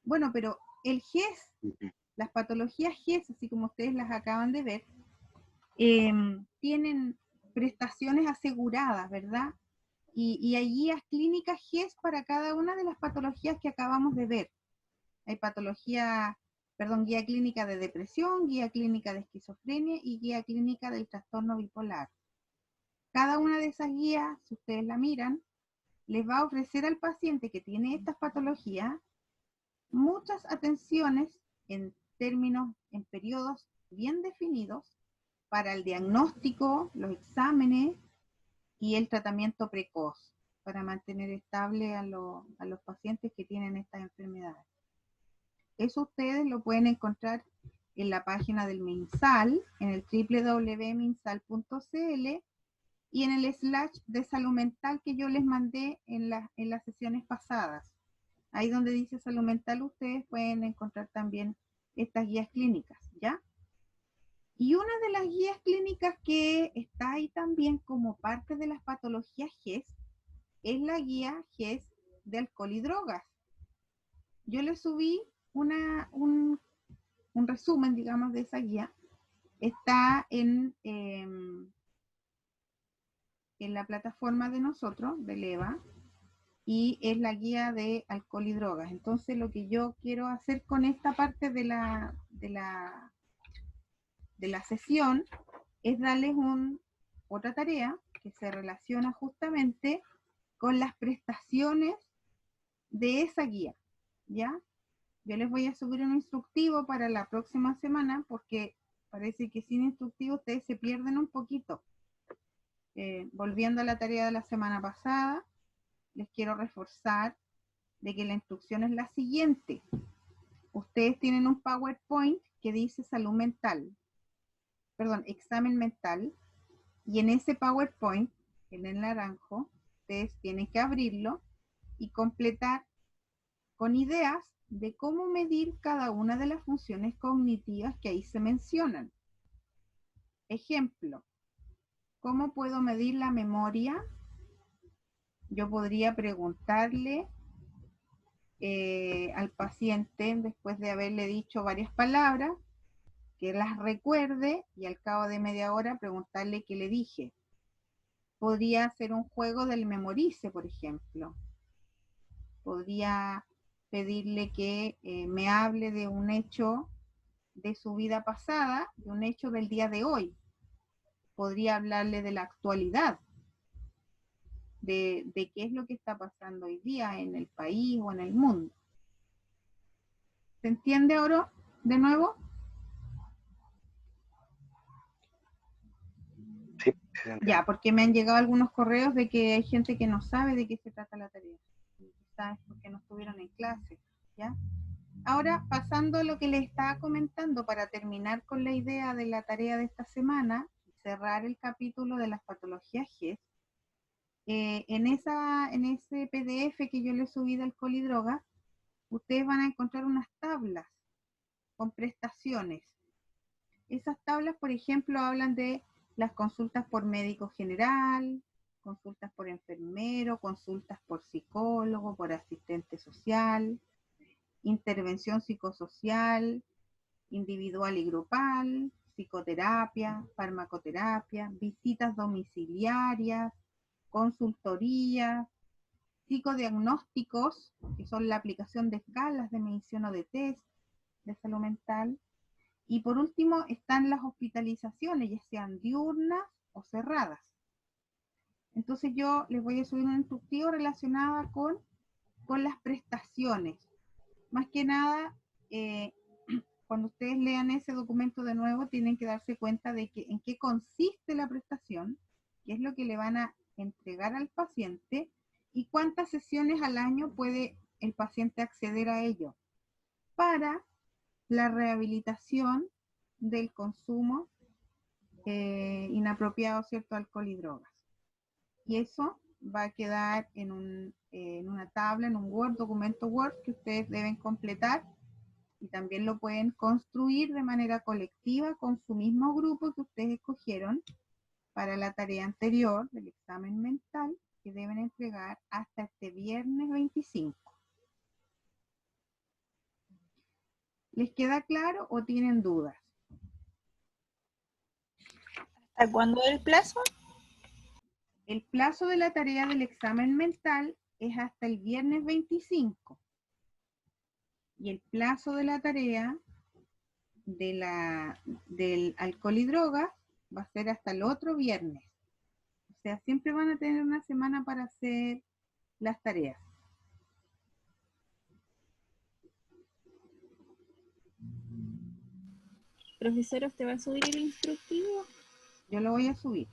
Bueno, pero el GES, Ujú. las patologías GES, así como ustedes las acaban de ver, tienen prestaciones aseguradas, ¿verdad? Y hay guías clínicas GES para cada una de las patologías que acabamos de ver. Hay guía clínica de depresión, guía clínica de esquizofrenia y guía clínica del trastorno bipolar. Cada una de esas guías, si ustedes la miran, les va a ofrecer al paciente que tiene estas patologías muchas atenciones en periodos bien definidos para el diagnóstico, los exámenes y el tratamiento precoz para mantener estable a los pacientes que tienen estas enfermedades. Eso ustedes lo pueden encontrar en la página del MinSal, en el www.minsal.cl y en el / de salud mental que yo les mandé en las sesiones pasadas. Ahí donde dice salud mental ustedes pueden encontrar también estas guías clínicas, ¿ya? Y una de las guías clínicas que está ahí también como parte de las patologías GES es la guía GES de alcohol y drogas. Yo le subí un resumen, digamos, de esa guía. Está en la plataforma de nosotros, de Leva, y es la guía de alcohol y drogas. Entonces, lo que yo quiero hacer con esta parte de la sesión es darles otra tarea que se relaciona justamente con las prestaciones de esa guía, ¿ya? Yo les voy a subir un instructivo para la próxima semana porque parece que sin instructivo ustedes se pierden un poquito. Volviendo a la tarea de la semana pasada, les quiero reforzar de que la instrucción es la siguiente. ustedes tienen un PowerPoint que dice salud mental, perdón, examen mental, y en ese PowerPoint, en el naranjo, ustedes tienen que abrirlo y completar con ideas de cómo medir cada una de las funciones cognitivas que ahí se mencionan. Ejemplo, ¿cómo puedo medir la memoria? Yo podría preguntarle al paciente, después de haberle dicho varias palabras, que las recuerde y al cabo de media hora preguntarle qué le dije. Podría hacer un juego del memorice, por ejemplo. Podría pedirle que me hable de un hecho de su vida pasada, de un hecho del día de hoy. Podría hablarle de la actualidad, de qué es lo que está pasando hoy día en el país o en el mundo. ¿Se entiende ahora de nuevo? Sí, sí se entiende. Ya, porque me han llegado algunos correos de que hay gente que no sabe de qué se trata la tarea. Quizás porque no estuvieron en clase, ¿ya? Ahora, pasando a lo que les estaba comentando para terminar con la idea de la tarea de esta semana, cerrar el capítulo de las patologías GES, en ese PDF que yo les subí del alcohol y drogas, ustedes van a encontrar unas tablas con prestaciones. Esas tablas, por ejemplo, hablan de las consultas por médico general, consultas por enfermero, consultas por psicólogo, por asistente social, intervención psicosocial, individual y grupal, psicoterapia, farmacoterapia, visitas domiciliarias, consultorías, psicodiagnósticos, que son la aplicación de escalas de medición o de test de salud mental. Y por último están las hospitalizaciones, ya sean diurnas o cerradas. Entonces yo les voy a subir un instructivo relacionado con las prestaciones. Más que nada, cuando ustedes lean ese documento de nuevo, tienen que darse cuenta de que en qué consiste la prestación, qué es lo que le van a entregar al paciente y cuántas sesiones al año puede el paciente acceder a ello para la rehabilitación del consumo inapropiado, ¿cierto?, alcohol y drogas. Y eso va a quedar en una tabla, en un Word, documento Word que ustedes deben completar y también lo pueden construir de manera colectiva con su mismo grupo que ustedes escogieron para la tarea anterior del examen mental que deben entregar hasta este viernes 25. ¿Les queda claro o tienen dudas? ¿Hasta cuándo es el plazo? El plazo de la tarea del examen mental es hasta el viernes 25. Y el plazo de la tarea del alcohol y drogas va a ser hasta el otro viernes. O sea, siempre van a tener una semana para hacer las tareas. Profesor, ¿usted va a subir el instructivo? Yo lo voy a subir.